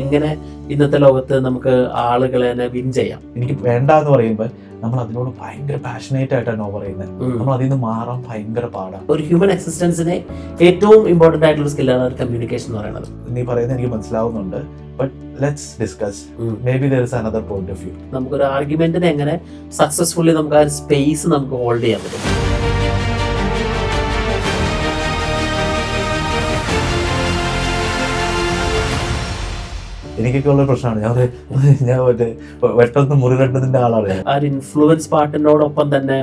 എങ്ങനെ ഇന്നത്തെ ലോകത്ത് നമുക്ക് ആളുകളെ വിൻ ചെയ്യാം? എനിക്ക് വേണ്ട എന്ന് പറയുമ്പോൾ നമ്മൾ അതിനോട് ഭയങ്കര പാഷനേറ്റ് ആയിട്ടാണ് നോ പറയുന്നത്. നമ്മൾ അതിൽ നിന്ന് മാറാൻ ഭയങ്കര പാടാണ്. ഒരു ഹ്യൂമൻ എക്സിസ്റ്റൻസിനെ ഏറ്റവും ഇമ്പോർട്ടന്റ് ആയിട്ടുള്ള സ്കില്ലാണ് കമ്മ്യൂണിക്കേഷൻ എന്ന് പറയുന്നത്. നീ പറയുന്നത് എനിക്ക് മനസ്സിലാവുന്നുണ്ട്. But let's discuss. May be there is another point of view. നമുക്കൊരു ആർഗ്യുമെന്റിനെ എങ്ങനെ സക്സസ്ഫുള്ളി നമുക്ക് ആ സ്പേസ് നമുക്ക് ഹോൾഡ് ചെയ്യാൻ പറ്റും. എനിക്കൊക്കെ ഉള്ള പ്രശ്നമാണ്. ഞാൻ വെട്ടൊന്ന് മുറി കണ്ടതിന്റെ ആളാണ്. ആ ഒരു ഇൻഫ്ലുവൻസ് പാർട്ടിനോടൊപ്പം തന്നെ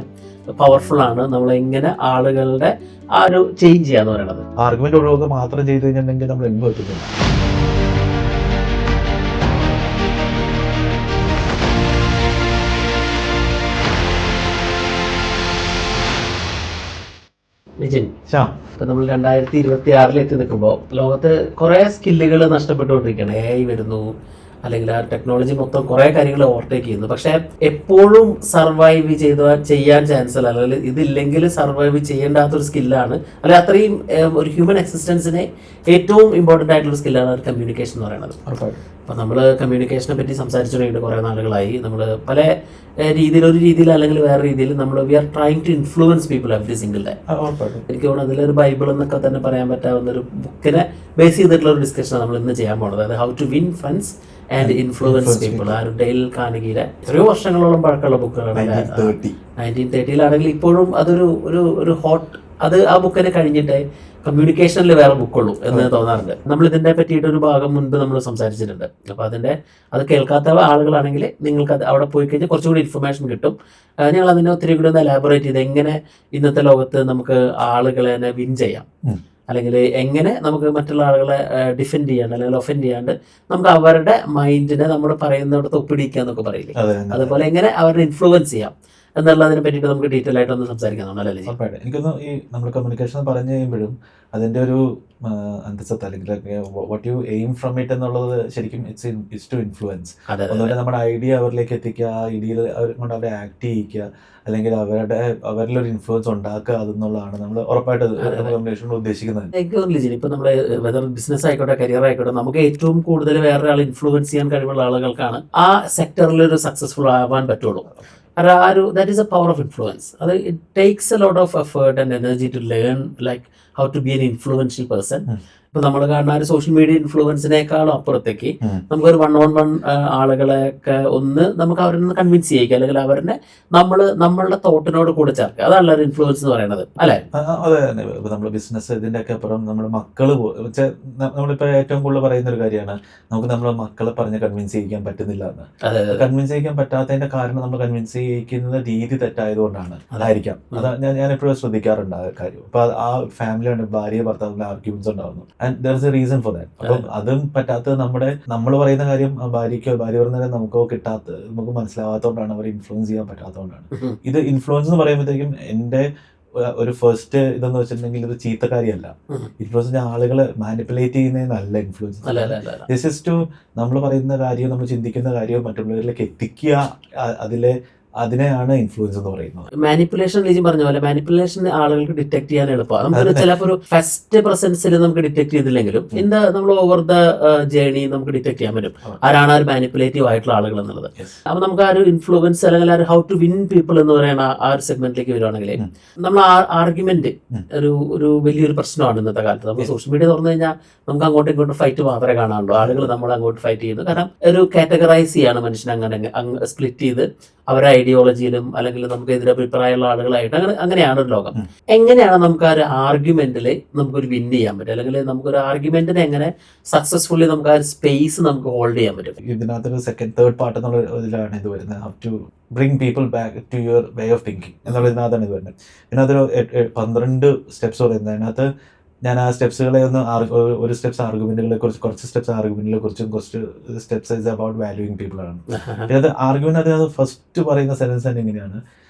പവർഫുൾ ആണ് നമ്മൾ എങ്ങനെ ആളുകളുടെ ആ ഒരു ചേഞ്ച് ചെയ്യാന്ന് പറയുന്നത്. ആർഗ്യുമെന്റ് ഒഴിവാക്കുക മാത്രം ചെയ്ത് കഴിഞ്ഞിട്ടുണ്ടെങ്കിൽ നമ്മൾ എന്ത് പറ്റുന്നില്ല. നിജിൻ, ഇപ്പൊ നമ്മൾ 2026 എത്തി നിൽക്കുമ്പോൾ ലോകത്ത് കുറെ സ്കില്ലുകൾ നഷ്ടപ്പെട്ടുകൊണ്ടിരിക്കുകയാണ്. AI വരുന്നു, അല്ലെങ്കിൽ ആ ടെക്നോളജി മൊത്തം കുറെ കാര്യങ്ങൾ ഓവർടേക്ക് ചെയ്യുന്നു. പക്ഷെ എപ്പോഴും സർവൈവ് ചെയ്യാൻ ചാൻസ് അല്ല, അല്ലെങ്കിൽ ഇതില്ലെങ്കിൽ സർവൈവ് ചെയ്യേണ്ടാത്തൊരു സ്കില്ലാണ്, അല്ലെങ്കിൽ അത്രയും ഒരു ഹ്യൂമൻ എക്സിസ്റ്റൻസിനെ ഏറ്റവും ഇമ്പോർട്ടന്റ് ആയിട്ടുള്ള സ്കില്ലാണ് കമ്മ്യൂണിക്കേഷൻ എന്ന് പറയുന്നത്. അപ്പൊ നമ്മൾ കമ്മ്യൂണിക്കേഷനെ പറ്റി സംസാരിച്ചു തുടങ്ങിയിട്ട് കുറെ നാളുകളായി. നമ്മൾ പല ഒരു രീതിയിൽ അല്ലെങ്കിൽ വേറെ രീതിയിൽ നമ്മൾ we are trying to influence people every single day. എനിക്ക് തോന്നുന്നു അതിലൊരു ബൈബിൾ എന്നൊക്കെ തന്നെ പറയാൻ പറ്റാവുന്ന ഒരു ബുക്കിനെ ബേസ് ചെയ്തിട്ടുള്ള ഒരു ഡിസ്കഷനാണ് നമ്മൾ ഇന്ന് ചെയ്യാൻ പോകുന്നത്. അതായത് how to win friends and influence people. ആ ഒരു ഡെയിൽ കാർനെഗിയുടെ എത്രയോ വർഷങ്ങളോളം പഴക്കമുള്ള ബുക്കുകളാണ്. 1930 ഇപ്പോഴും അതൊരു ഒരു ഹോട്ട്, അത് ആ ബുക്കിനെ കഴിഞ്ഞിട്ട് കമ്മ്യൂണിക്കേഷനിൽ വേറെ ബുക്കുള്ളൂ എന്ന് തോന്നാറുണ്ട്. നമ്മൾ ഇതിനെ പറ്റിയിട്ട് ഒരു ഭാഗം മുൻപ് നമ്മൾ സംസാരിച്ചിട്ടുണ്ട്. അപ്പോൾ അത് കേൾക്കാത്ത ആളുകളാണെങ്കിൽ നിങ്ങൾക്ക് അത് അവിടെ പോയി കഴിഞ്ഞാൽ കുറച്ചുകൂടി ഇൻഫർമേഷൻ കിട്ടും. ഞങ്ങൾ അതിനെ ഒത്തിരി കൂടി ഒന്ന് എലാബറേറ്റ് ചെയ്ത് എങ്ങനെ ഇന്നത്തെ ലോകത്ത് നമുക്ക് ആളുകളെ വിൻ ചെയ്യാം, അല്ലെങ്കിൽ എങ്ങനെ നമുക്ക് മറ്റുള്ള ആളുകളെ ഡിഫെൻഡ് ചെയ്യാണ്ട് അല്ലെങ്കിൽ ഒഫെൻഡ് ചെയ്യാണ്ട് നമുക്ക് അവരുടെ മൈൻഡിനെ നമ്മൾ പറയുന്നിടത്ത് ഒപ്പിടിക്കുക എന്നൊക്കെ പറയില്ലേ, അതുപോലെ എങ്ങനെ അവരെ ഇൻഫ്ലുവൻസ് ചെയ്യാം എന്നുള്ളതിനെ പറ്റിയിട്ട് നമുക്ക് ഡീറ്റെയിൽ ആയിട്ടൊന്ന് സംസാരിക്കാം. എനിക്കൊന്ന് ഈ നമ്മൾ കമ്മ്യൂണിക്കേഷൻ പറഞ്ഞു കഴിയുമ്പോഴും അതിൻ്റെ ഒരു അന്തസ്സത്ത് അല്ലെങ്കിൽ what you aim from it എന്നുള്ളത് ശരിക്കും ഇറ്റ്സ് ടു ഇൻഫ്ലുവൻസ്. അതുപോലെ നമ്മുടെ ഐഡിയ അവരിലേക്ക് എത്തിക്കുക, ആ ഐഡിയയിൽ കൊണ്ട് അവരെ ആക്ട് ചെയ്യിക്കുക, അല്ലെങ്കിൽ അവരിലൊരു ഇൻഫ്ലുവൻസ് ഉണ്ടാക്കുക എന്നുള്ളതാണ് നമ്മൾ ഉറപ്പായിട്ട് കമ്മ്യൂണിക്കേഷൻ ഉദ്ദേശിക്കുന്നത്. ഇപ്പൊ നമ്മുടെ വെതർ ബിസിനസ് ആയിക്കോട്ടെ കരിയർ ആയിക്കോട്ടെ, നമുക്ക് ഏറ്റവും കൂടുതൽ വേറൊരാൾ ഇൻഫ്ലുവൻസ് ചെയ്യാൻ കഴിവുള്ള ആളുകൾക്കാണ് ആ സെക്ടറിൽ ഒരു സക്സസ്ഫുൾ ആവാൻ പറ്റുള്ളൂ. That is a power of influence. It takes a lot of effort and energy to learn how to be an influential person. ഇപ്പൊ നമ്മൾ കാണുന്ന ഒരു സോഷ്യൽ മീഡിയ ഇൻഫ്ലുവൻസിനേക്കാളും അപ്പുറത്തേക്ക് നമുക്കൊരു 1-on-1 ആളുകളെയൊക്കെ നമുക്ക് അവരെ കൺവിൻസ് ചെയ്യിക്കുക, അല്ലെങ്കിൽ അവരെ നമ്മളുടെ തോട്ടിനോട് കൂടെ ചേർക്കുക. അതാണ് ഒരു ഇൻഫ്ലുവൻസ് എന്ന് പറയുന്നത്, അല്ലെ? അതെ തന്നെ. ഇപ്പൊ നമ്മുടെ ബിസിനസ് ഇതിന്റെ ഒക്കെ അപ്പുറം നമ്മുടെ മക്കള് നമ്മളിപ്പോ ഏറ്റവും കൂടുതൽ പറയുന്ന ഒരു കാര്യമാണ്, നമുക്ക് നമ്മുടെ മക്കളെ പറഞ്ഞ് കൺവിൻസ് ചെയ്യിക്കാൻ പറ്റുന്നില്ല എന്ന്. കൺവിൻസ് ചെയ്യിക്കാൻ പറ്റാത്തതിന്റെ കാരണം നമ്മൾ കൺവിൻസ് ചെയ്യിക്കുന്ന രീതി തെറ്റായതുകൊണ്ടാണ്. അതായിരിക്കാം. ഞാൻ എപ്പോഴും ശ്രദ്ധിക്കാറുണ്ട് ആ കാര്യം. അപ്പൊ ആ ഫാമിലിയാണ് ഭാര്യ ഭർത്താവിന്റെ ആർഗ്യുമെന്റ്സ് ഉണ്ടാവുന്നു. And there is A reason for that. അപ്പം അതും പറ്റാത്തത് നമ്മൾ പറയുന്ന കാര്യം ഭാര്യ പറയുന്ന കാര്യം നമുക്ക് മനസ്സിലാവാത്തതുകൊണ്ടാണ്, അവർ ഇൻഫ്ലുവൻസ് ചെയ്യാൻ പറ്റാത്തതുകൊണ്ടാണ്. ഇത് ഇൻഫ്ലുവൻസ് എന്ന് പറയുമ്പോഴത്തേക്കും എൻ്റെ ഒരു ഫസ്റ്റ് ഇതെന്ന് വെച്ചിട്ടുണ്ടെങ്കിൽ ഇത് ചീത്തക്കാരിയല്ല. ഇൻഫ്ലുവൻസ് ആളുകളെ മാനിപ്പുലേറ്റ് ചെയ്യുന്നതിനല്ല ഇൻഫ്ലുവൻസ്. ദിസ് ഇസ് ടു നമ്മൾ പറയുന്ന കാര്യം, നമ്മൾ ചിന്തിക്കുന്ന കാര്യം മറ്റുള്ളവരിലേക്ക് എത്തിക്കുക, അതിനെയാണ് ഇൻഫ്ലുവൻസ് എന്ന് പറയുന്നത്. മാനിപ്പുലേഷൻ ലീജി പറഞ്ഞ പോലെ മാനിപ്പുലേഷൻ ആളുകൾക്ക് ഡിറ്റക്ട് ചെയ്യാൻ എളുപ്പമാണ്. നമുക്ക് ചിലപ്പോൾ ഒരു ഫസ്റ്റ് പ്രസൻസിൽ നമുക്ക് ഡിറ്റക്ട് ചെയ്തില്ലെങ്കിലും നമ്മൾ ഓവർ ദ ജേർണി നമുക്ക് ഡിറ്റക്ട് ചെയ്യാൻ പറ്റും ആരാണ് ആ ഒരു മാനിപ്പുലേറ്റീവ് ആയിട്ടുള്ള ആളുകൾ എന്നുള്ളത്. അപ്പൊ നമുക്ക് ആ ഒരു ഇൻഫ്ലുവൻസ് അല്ലെങ്കിൽ ആ ഒരു ഹൗ ടു വിൻ പീപ്പിൾ എന്ന് പറയുന്ന ആ ഒരു സെഗ്മെന്റിലേക്ക് വരുവാണെങ്കിൽ നമ്മൾ ആർഗ്യുമെന്റ് ഒരു വലിയൊരു പ്രശ്നമാണ് ഇന്നത്തെ കാലത്ത്. നമ്മൾ സോഷ്യൽ മീഡിയ തുറന്നു കഴിഞ്ഞാൽ നമുക്ക് അങ്ങോട്ടും ഇങ്ങോട്ടും ഫൈറ്റ് മാത്രമേ കാണാനുള്ളൂ. ആളുകൾ നമ്മൾ അങ്ങോട്ട് ഫൈറ്റ് ചെയ്യുന്നു. കാരണം ഒരു കാറ്റഗറൈസ് ചെയ്യാണ് മനുഷ്യനെ, അങ്ങനെ സ്പ്ലിറ്റ് ചെയ്ത് അവരെ ഐഡിയോളജിയിലും അല്ലെങ്കിൽ നമുക്ക് എതിരഭിപ്രായമുള്ള ആളുകളായിട്ട് അങ്ങനെയാണ് ഒരു ലോകം. എങ്ങനെയാണ് നമുക്ക് ആ ഒരു ആർഗ്യുമെന്റിൽ നമുക്കൊരു വിൻ ചെയ്യാൻ പറ്റും, അല്ലെങ്കിൽ നമുക്കൊരു ആർഗ്യുമെന്റിനെ എങ്ങനെ സക്സസ്ഫുള്ളി നമുക്ക് ആ ഒരു സ്പേസ് നമുക്ക് ഹോൾഡ് ചെയ്യാൻ പറ്റും? ഇതിനകത്തൊരു തേർഡ് പാർട്ട് എന്നുള്ള ഇതിലാണ് ഇത് വരുന്നത്. How to bring people back to your way of thinking എന്നുള്ളതിനകത്താണ് ഇത് വരുന്നത്. ഇതിനകത്തൊരു 12 സ്റ്റെപ്സ് പറയുന്നത്. അതിനകത്ത് ഞാൻ ആ സ്റ്റെപ്സുകളെ ഒരു സ്റ്റെപ്സ് ആർഗ്യുമെന്റുകളെ കുറിച്ച്, കുറച്ച് സ്റ്റെപ്സ് ആർഗ്യുമെന്റിനെ കുറിച്ചും, കുറച്ച് steps is about valuing people ആണ്. അത് ആർഗ്യുമെന്റ് അതിനകത്ത് ഫസ്റ്റ് പറയുന്ന സെൻറ്റൻസ് തന്നെ എങ്ങനെയാണ്,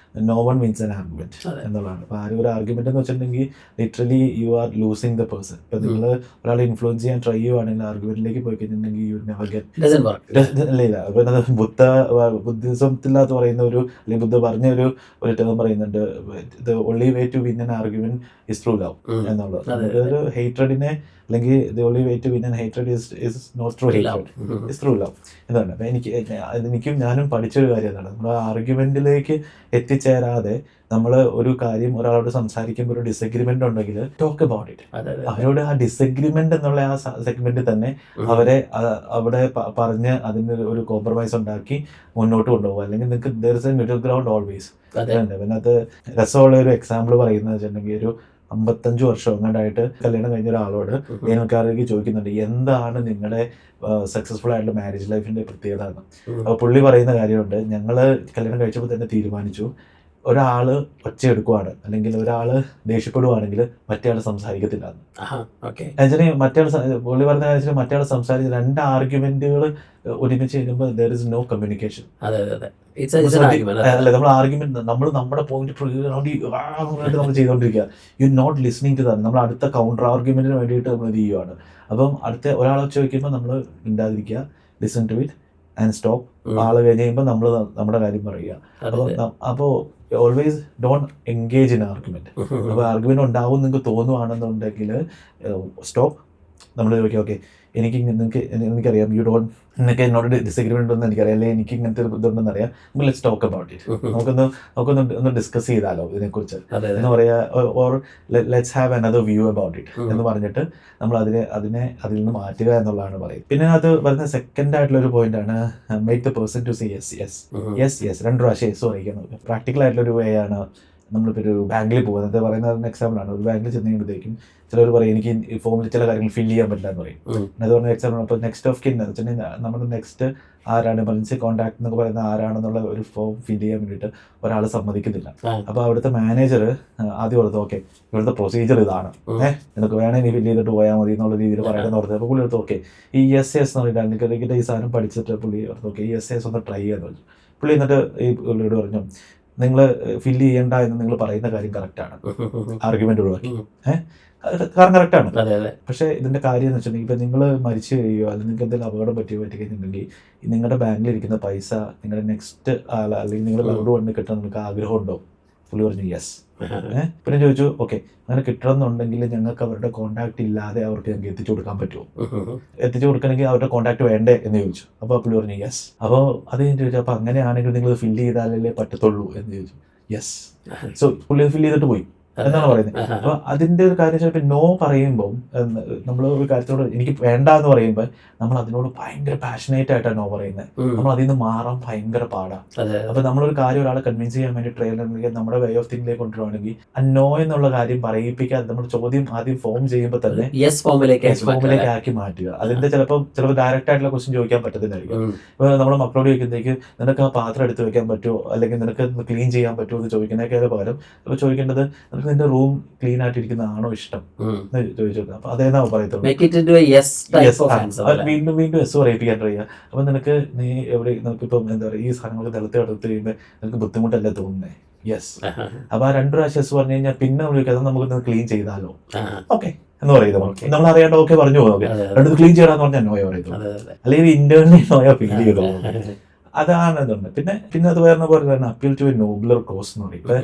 no one wins an argument എന്നുള്ളതാണ്. അപ്പോൾ ആരും ഒരു ആർഗ്യുമെന്റ് എന്ന് വെച്ചിട്ടുണ്ടെങ്കിൽ literally you are losing the person. ഇപ്പം നിങ്ങൾ ഒരാളെ ഇൻഫ്ലുവൻസ് ചെയ്യാൻ ട്രൈ ചെയ്യുവാണെങ്കിൽ ആർഗ്യുമെന്റിലേക്ക് പോയി കഴിഞ്ഞിട്ടുണ്ടെങ്കിൽ യു നെവർ ഗെറ്റ് ഇല്ല. അപ്പം അത് ബുദ്ധിസത്തിനകത്ത് പറയുന്ന അല്ലെങ്കിൽ ബുദ്ധ പറഞ്ഞ ഒരു ടേം പറയുന്നുണ്ട്, the only way to win an argument is through love എന്നുള്ളത്. ഒരു ഹേറ്റ്രഡിനെ അല്ലെങ്കിൽ the only way to win an hatred is not through hatred, is through love എന്നാണ്. അപ്പം ഞാനും പഠിച്ചൊരു കാര്യം എന്താണ്, നമ്മൾ ആർഗ്യുമെന്റിലേക്ക് എത്തിച്ചേരാതെ നമ്മൾ ഒരു കാര്യം ഒരാളോട് സംസാരിക്കുമ്പോൾ ഒരു ഡിസഗ്രിമെന്റ് ഉണ്ടെങ്കിൽ ടോക്ക് അബൌട്ട് ഇറ്റ്. അവരോട് ആ ഡിസഗ്രിമെന്റ് എന്നുള്ള ആ സെഗ്മെന്റ് തന്നെ അവരെ അവിടെ പറഞ്ഞ് അതിന് ഒരു കോംപ്രമൈസ് ഉണ്ടാക്കി മുന്നോട്ട് കൊണ്ടുപോകുക. അല്ലെങ്കിൽ നിങ്ങൾക്ക് there is A middle ground always. പിന്നെ അത് രസമുള്ള ഒരു എക്സാമ്പിൾ പറയുന്നത് വെച്ചിട്ടുണ്ടെങ്കിൽ ഒരു 55 വർഷം അങ്ങോട്ടായിട്ട് കല്യാണം കഴിഞ്ഞ ഒരാളോട് ആൾക്കാർക്ക് ചോദിക്കുന്നുണ്ട് എന്താണ് നിങ്ങളുടെ സക്സസ്ഫുൾ ആയിട്ടുള്ള മാരേജ് ലൈഫിന്റെ പ്രത്യേകത എന്ന്. അപ്പോൾ പുള്ളി പറയുന്ന കാര്യമുണ്ട്, ഞങ്ങൾ കല്യാണം കഴിച്ചപ്പോൾ തന്നെ തീരുമാനിച്ചു ഒരാള് ഒച്ചയെടുക്കുവാണ് അല്ലെങ്കിൽ ഒരാള് ദേഷ്യപ്പെടുവാണെങ്കിൽ മറ്റേ ആൾ സംസാരിക്കത്തില്ല എന്ന്. പുള്ളി പറഞ്ഞ കാര്യത്തിൽ മറ്റേ ആൾ സംസാരിച്ച 2 ആർഗ്യുമെന്റുകൾ ഒരുമിച്ച് കഴിയുമ്പോൾ ദർ ഇസ് നോ കമ്മ്യൂണിക്കേഷൻ. അല്ലെ, നമ്മൾ ആർഗ്യുമെന്റ് നമ്മുടെ പോയിന്റ് നമ്മൾ ചെയ്തുകൊണ്ടിരിക്കുക, you not listening to that. നമ്മൾ അടുത്ത കൗണ്ടർ ആർഗ്യുമെന്റിന് വേണ്ടിയിട്ട് നമ്മൾ ഇത് ചെയ്യുവാണ്. അപ്പം അടുത്ത ഒരാളെ ചോദിക്കുമ്പോൾ നമ്മൾ മിണ്ടാതിരിക്കുക, listen to it and stop. ആള് കഴിഞ്ഞ് കഴിയുമ്പോൾ നമ്മൾ നമ്മുടെ കാര്യം പറയുക. അപ്പോൾ always don't engage in argument. അപ്പോൾ ആർഗ്യുമെന്റ് ഉണ്ടാവും നിങ്ങൾക്ക് തോന്നുവാണെന്നുണ്ടെങ്കിൽ സ്റ്റോപ്പ്. നമ്മൾ ചോദിക്കാം, ഓക്കെ എനിക്കറിയാം നിങ്ങൾക്ക് എന്നോട് ഡിസഗ്രിമെന്റ് ഉണ്ടെന്ന് എനിക്കറിയാം, അല്ലെങ്കിൽ എനിക്ക് ഇങ്ങനത്തെ ഒരു ഇതുണ്ടെന്ന് അറിയാം, നമുക്ക് ലെറ്റ്സ് ടോക്ക് അബൌട്ട് ഇറ്റ്. നമുക്കൊന്ന് ഡിസ്കസ് ചെയ്താലോ ഇതിനെക്കുറിച്ച് എന്ന് പറയാ, or let's have another view about it എന്ന് പറഞ്ഞിട്ട് നമ്മൾ അതിൽ നിന്ന് മാറ്റുക എന്നുള്ളതാണ് പറയുന്നത്. പിന്നെ അത് പറയുന്ന സെക്കൻഡ് ആയിട്ടുള്ള ഒരു പോയിന്റ് ആണ് make the person to say yes yes yes yes. 2 പ്രാവശ്യം യെസ് പറയിക്കുന്നത് പ്രാക്ടിക്കൽ ആയിട്ടുള്ള ഒരു വേ ആണ്. നമ്മളിപ്പോൾ ഒരു ബാങ്കിൽ പോകുന്നത് പറയുന്ന എക്സാമ്പിൾ ആണ്. ഒരു ബാങ്കിൽ ചെന്ന് കഴിയുമ്പോഴത്തേക്കും ചിലർ പറയും എനിക്ക് ഈ ഫോമിൽ ചില കാര്യങ്ങൾ ഫില്ല് ചെയ്യാൻ പറ്റില്ല എന്ന് പറയും. അത് പറഞ്ഞ എക്സാമ്പിൾ. അപ്പോൾ നെക്സ്റ്റ് ഓഫ് കിൻ എന്ന് വെച്ചിട്ടുണ്ടെങ്കിൽ നമ്മുടെ നെക്സ്റ്റ് ആരാണ്, എമർജൻസി കോൺടാക്ട് എന്നൊക്കെ പറയുന്ന ആരാണെന്നുള്ള ഒരു ഫോം ഫില്ല് ചെയ്യാൻ വേണ്ടിയിട്ട് ഒരാൾ സമ്മതിക്കുന്നില്ല. അപ്പോൾ അവിടുത്തെ മാനേജർ ആദ്യം ഓർത്ത് ഓക്കെ ഇവിടുത്തെ പ്രൊസീജിയർ ഇതാണ്, നിനക്ക് വേണേ നീ ഫില്ല് ചെയ്തിട്ട് പോയാൽ മതി എന്നുള്ള രീതിയിൽ പറയുന്നത് ഓർത്ത്. അപ്പോൾ പുള്ളി ഓർത്ത് ഓക്കെ ഈ എസ് എസ് എന്ന് പറഞ്ഞിട്ട് എനിക്ക് ഈ സാധനം പഠിച്ചിട്ട് പുള്ളി ഓർത്ത് ഓക്കെ ഈ എസ് എസ് ഒന്ന് ട്രൈ ചെയ്യാന്ന് പറഞ്ഞു. പുള്ളി എന്നിട്ട് ഈ പുള്ളിയോട് പറഞ്ഞു, നിങ്ങൾ ഫില്ല് ചെയ്യണ്ട എന്ന് നിങ്ങൾ പറയുന്ന കാര്യം കറക്റ്റാണ്, ആർഗ്യുമെന്റ് ഒഴിവാക്കി കാരണം കറക്റ്റാണ്. പക്ഷേ ഇതിന്റെ കാര്യം എന്ന് വെച്ചിട്ടുണ്ടെങ്കിൽ ഇപ്പം നിങ്ങൾ മരിച്ചു കഴിയുകയോ അല്ലെങ്കിൽ നിങ്ങൾക്ക് എന്തെങ്കിലും അപകടം പറ്റിക്കഴിഞ്ഞിട്ടുണ്ടെങ്കിൽ നിങ്ങളുടെ ബാങ്കിൽ ഇരിക്കുന്ന പൈസ നിങ്ങളുടെ നെക്സ്റ്റ് ആൾ അല്ലെങ്കിൽ നിങ്ങളുടെ ലൗഡ് വണ്ണിൽ കിട്ടാൻ നിങ്ങൾക്ക് ആഗ്രഹമുണ്ടോ? പുള്ളി പറഞ്ഞു യെസ്. പിന്നെ ചോദിച്ചു ഓക്കെ അങ്ങനെ കിട്ടണമെന്നുണ്ടെങ്കിൽ ഞങ്ങൾക്ക് അവരുടെ കോൺടാക്ട് ഇല്ലാതെ അവർക്ക് ഞങ്ങൾക്ക് എത്തിച്ചു കൊടുക്കാൻ പറ്റുമോ? എത്തിച്ചു കൊടുക്കണമെങ്കിൽ അവരുടെ കോൺടാക്ട് വേണ്ടേ എന്ന് ചോദിച്ചു. അപ്പോൾ പുള്ളി പറഞ്ഞു യെസ്. അപ്പോൾ അത് ഞാൻ ചോദിച്ചു അപ്പോൾ അങ്ങനെയാണെങ്കിൽ നിങ്ങൾ ഫില്ല് ചെയ്താലല്ലേ പറ്റത്തുള്ളൂ എന്ന് ചോദിച്ചു. യെസ്. സോ പുള്ളി ഫില്ല് ചെയ്തിട്ട് പോയി എന്നാണ് പറയുന്നത്. അപ്പൊ അതിന്റെ ഒരു കാര്യം വെച്ചാൽ നോ പറയുമ്പോൾ നമ്മൾ ഒരു കാര്യത്തോട് എനിക്ക് വേണ്ട എന്ന് പറയുമ്പോൾ നമ്മൾ അതിനോട് ഭയങ്കര പാഷനേറ്റ് ആയിട്ടാണ് നോ പറയുന്നത്. നമ്മൾ അതിൽ നിന്ന് മാറാൻ ഭയങ്കര പാടാണ്. അപ്പൊ നമ്മളൊരു കാര്യം ഒരാളെ കൺവിൻസ് ചെയ്യാൻ വേണ്ടി ട്രെയിലർ നമ്മുടെ വേ ഓഫ് തിങ്കിലേക്ക് കൊണ്ടുവരുവാണെങ്കിൽ ആ നോ എന്നുള്ള കാര്യം പറയിപ്പിക്കാതെ നമ്മൾ ചോദ്യം ആദ്യം ഫോം ചെയ്യുമ്പോൾ തന്നെ യെസ് ഫോമിലേക്ക് ആക്കി മാറ്റുക. അതിന്റെ ചിലപ്പോൾ ഡയറക്റ്റ് ആയിട്ടുള്ള ക്വസ്റ്റ്യൻ ചോദിക്കാൻ പറ്റത്തില്ലായിരിക്കും. ഇപ്പൊ നമ്മുടെ മക്കളോട് ചോദിക്കുന്നതേക്ക് നിനക്ക് ആ പാത്രം എടുത്ത് വെക്കാൻ പറ്റുമോ അല്ലെങ്കിൽ നിനക്ക് ക്ലീൻ ചെയ്യാൻ പറ്റുമോ എന്ന് ചോദിക്കുന്നതിനേക്കാൾ പകരം ഇപ്പൊ ചോദിക്കേണ്ടത് നിന്റെ റൂം ക്ലീൻ ആയിട്ടിരിക്കുന്നതാണോ ഇഷ്ടം എന്ന് ചോദിച്ചു. അപ്പൊ അതേതാ പറയത്തുള്ളൂ, വീണ്ടും എസ് പറയിപ്പിക്കാൻ ട്രൈ ചെയ്യുക. അപ്പൊ നിനക്ക് നീ എവിടെ നിനക്കിപ്പം എന്താ പറയുക ഈ സാധനങ്ങൾക്ക് നിലത്ത് എടുത്ത് കഴിയുമ്പോൾ നിനക്ക് ബുദ്ധിമുട്ടല്ലേ തോന്നുന്നേ? യെസ്. അപ്പൊ ആ 2 പ്രാവശ്യം എസ് പറഞ്ഞു കഴിഞ്ഞാൽ പിന്നെ നമ്മൾ നമുക്ക് ക്ലീൻ ചെയ്താലോ ഓക്കെ എന്ന് പറയുന്നത് നമ്മൾ അറിയാണ്ട് ഓക്കെ പറഞ്ഞു പോകും. രണ്ടു ക്ലീൻ ചെയ്യണമെന്ന് പറഞ്ഞാൽ നോയ പറയുന്നത്, അല്ലെങ്കിൽ ഇന്റേണലി നോയ ഫീൽ ചെയ്തോ. അതാണ് ഇതുണ്ട്. പിന്നെ അത് പറയുന്ന പോലെ തന്നെ appeal to a nobler cos എന്ന് പറയും. ഇപ്പൊ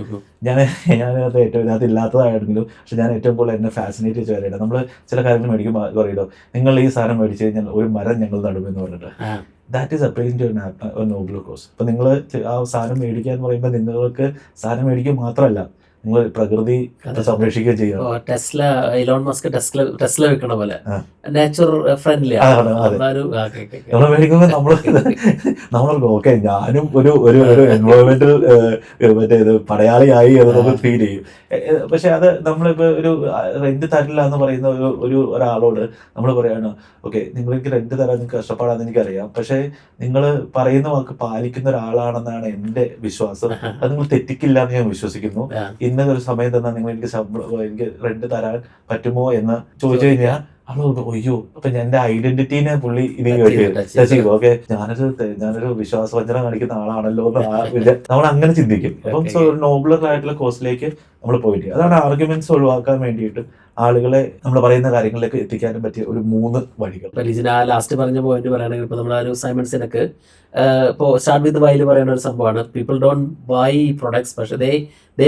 ഞാനത് ഏറ്റവും അതില്ലാത്തതായിരുന്നെങ്കിലും പക്ഷെ ഞാൻ ഏറ്റവും കൂടുതൽ എന്നെ ഫാസിനേറ്റ് ചെയ്ത് വരേണ്ടത് നമ്മൾ ചില കാര്യങ്ങൾ മേടിക്കുമ്പോൾ പറയല്ലോ നിങ്ങൾ ഈ സാധനം മേടിച്ചു കഴിഞ്ഞാൽ ഒരു മരം ഞങ്ങൾ നടുമെന്ന് പറഞ്ഞിട്ട് that is appealing to a nobler cause. ഇപ്പൊ നിങ്ങൾ ആ സാധനം മേടിക്കുക എന്ന് പറയുമ്പോൾ നിങ്ങൾക്ക് സാധനം മേടിക്കുക മാത്രമല്ല നിങ്ങൾ പ്രകൃതി സംരക്ഷിക്കുകയും ചെയ്യണം. ടെസ്ല ഇലോൺ മസ്ക് ടെസ്ല വെക്കണ പോലെ നാച്ചുറൽ ഫ്രണ്ട്ലി നമ്മൾ മേടിക്കുമ്പോൾ നമ്മൾ ഓക്കെ ഞാനും ഒരു എൻവയോൺമെന്റൽ മറ്റേ ഇത് പടയാളിയായി അത് നമുക്ക് ഫീൽ ചെയ്യും. പക്ഷെ അത് നമ്മളിപ്പോ ഒരു റെന്റ് തരില്ല എന്ന് പറയുന്ന ഒരാളോട് നമ്മൾ പറയാണ് ഓക്കെ നിങ്ങൾക്ക് റെന്റ് തരാൻ നിങ്ങൾക്ക് കഷ്ടപ്പാടാന്ന് എനിക്കറിയാം, പക്ഷെ നിങ്ങൾ പറയുന്ന വാക്ക് പാലിക്കുന്ന ഒരാളാണെന്നാണ് എന്റെ വിശ്വാസം. അത് നിങ്ങൾ തെറ്റിക്കില്ല എന്ന് ഞാൻ വിശ്വസിക്കുന്നു. ഇന്നതൊരു സമയം തന്നാൽ നിങ്ങൾ എനിക്ക് റെന്റ് തരാൻ പറ്റുമോ എന്ന് ചോദിച്ചു കഴിഞ്ഞാൽ അയ്യോ അപ്പൊ എന്റെ ഐഡന്റിറ്റീനെ പുള്ളി ഇത് ചെയ്തു. ഓക്കെ, ഞാനൊരു വിശ്വാസവഞ്ചന കാണിക്കുന്ന ആളാണല്ലോ എന്ന് നമ്മൾ അങ്ങനെ ചിന്തിക്കും. അപ്പം സോ ഒരു നോബിളർ ആയിട്ടുള്ള കോഴ്സിലേക്ക് നമ്മൾ പോയിട്ട്, അതാണ് ആർഗ്യുമെന്റ്സ് ഒഴിവാക്കാൻ വേണ്ടിയിട്ട് ആളുകളെ നമ്മൾ പറയുന്ന കാര്യങ്ങളിലേക്ക് എത്തിക്കാനും പറ്റിയ ഒരു 3 വഴികൾ. ലാസ്റ്റ് പറഞ്ഞ പോയിന്റ് പറയുകയാണെങ്കിൽ ഇപ്പൊ നമ്മൾ ഒരു സൈമൺ സിനക്ക് ഇപ്പോൾ സ്റ്റാർട്ട് വിത്ത് വൈയിൽ പറയുന്ന ഒരു സംഭവമാണ്, പീപ്പിൾ ഡോണ്ട് ബൈ പ്രൊഡക്ട്സ് പക്ഷെ ദേ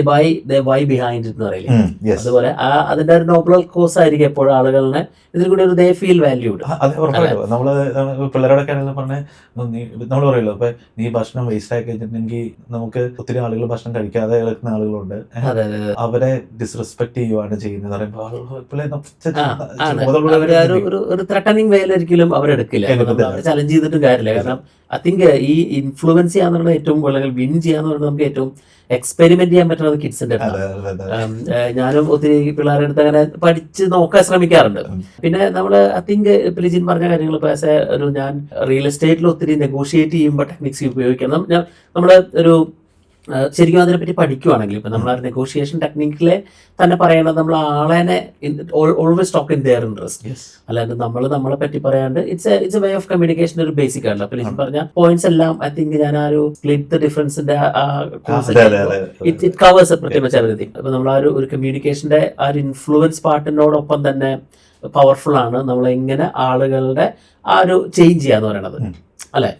ബൈ ബിഹൈൻഡ് എന്ന് പറയില്ലേ. അതുപോലെ അതിന്റെ ഒരു നോബിൾ കോസ് ആയിരിക്കും എപ്പോഴും ആളുകളെ ഇതിൽ കൂടി ഒരു ദേ ഫീൽ വാല്യൂഡ്. അതെ, ഉറപ്പായിട്ടും. നമ്മള് പിള്ളേരോടൊക്കെ ആണെങ്കിലും പറഞ്ഞ നമ്മൾ പറയുമല്ലോ, ഇപ്പൊ നീ ഭക്ഷണം വേസ്റ്റ് ആക്കി കഴിഞ്ഞിട്ടുണ്ടെങ്കിൽ നമുക്ക് ഒത്തിരി ആളുകൾ ഭക്ഷണം കഴിക്കാതെ കിടക്കുന്ന ആളുകളുണ്ട്, അവരെ ഡിസ്റെസ്പെക്ട് ചെയ്യുവാണ് ചെയ്യുന്നത് പറയുമ്പോൾ ഒരു ത്രട്ടനിങ് വേലായിരിക്കും അവരെടുക്കില്ല, ചലഞ്ച് ചെയ്തിട്ടും കാര്യമില്ല. കാരണം ഐ തിങ്ക് ഈ ഇൻഫ്ലുവൻസ് ചെയ്യാന്നുള്ളത് ഏറ്റവും അല്ലെങ്കിൽ വിൻ ചെയ്യാന്ന് പറയുന്നത് നമുക്ക് ഏറ്റവും എക്സ്പെരിമെന്റ് ചെയ്യാൻ പറ്റുന്നത് കിഡ്സിന്റെ ഞാനും ഒത്തിരി പിള്ളേരുടെ അടുത്ത് അങ്ങനെ പഠിച്ച് നോക്കാൻ ശ്രമിക്കാറുണ്ട്. പിന്നെ നമ്മള് ഐ തിങ്ക് ലിജിൻ പറഞ്ഞ കാര്യങ്ങൾ ഇപ്പൊ ഒരു ഞാൻ റിയൽ എസ്റ്റേറ്റിൽ ഒത്തിരി നെഗോഷിയേറ്റ് ചെയ്യുമ്പോൾ ടെക്നിക്സ് ഉപയോഗിക്കണം. നമ്മള് ഒരു ശരിക്കും അതിനെപ്പറ്റി പഠിക്കുവാണെങ്കിൽ ഇപ്പൊ നമ്മൾ നെഗോഷിയേഷൻ ടെക്നിക്കിലെ തന്നെ പറയണത് നമ്മൾ ആളെ always talk in there interest, അല്ലാണ്ട് നമ്മളെ പറ്റി പറയാണ്ട് it's a way of communication ഒരു ബേസിക് ആണ്. അപ്പൊ ലിജിൻ പറഞ്ഞ പോയിന്റ്സ് എല്ലാം ഐ തിങ്ക് ഞാൻ ആ ഒരു സ്പ്ലിറ്റ് ദ ഡിഫറൻസിന്റെ it covers pretty much everything. അപ്പൊ നമ്മൾ ആ ഒരു കമ്മ്യൂണിക്കേഷന്റെ ആ ഒരു ഇൻഫ്ലുവൻസ് പാർട്ടിനോടൊപ്പം തന്നെ പവർഫുൾ ആണ് നമ്മൾ എങ്ങനെ ആളുകളുടെ ആ ഒരു ചേഞ്ച് ചെയ്യാന്ന് പറയണത് അല്ലെ.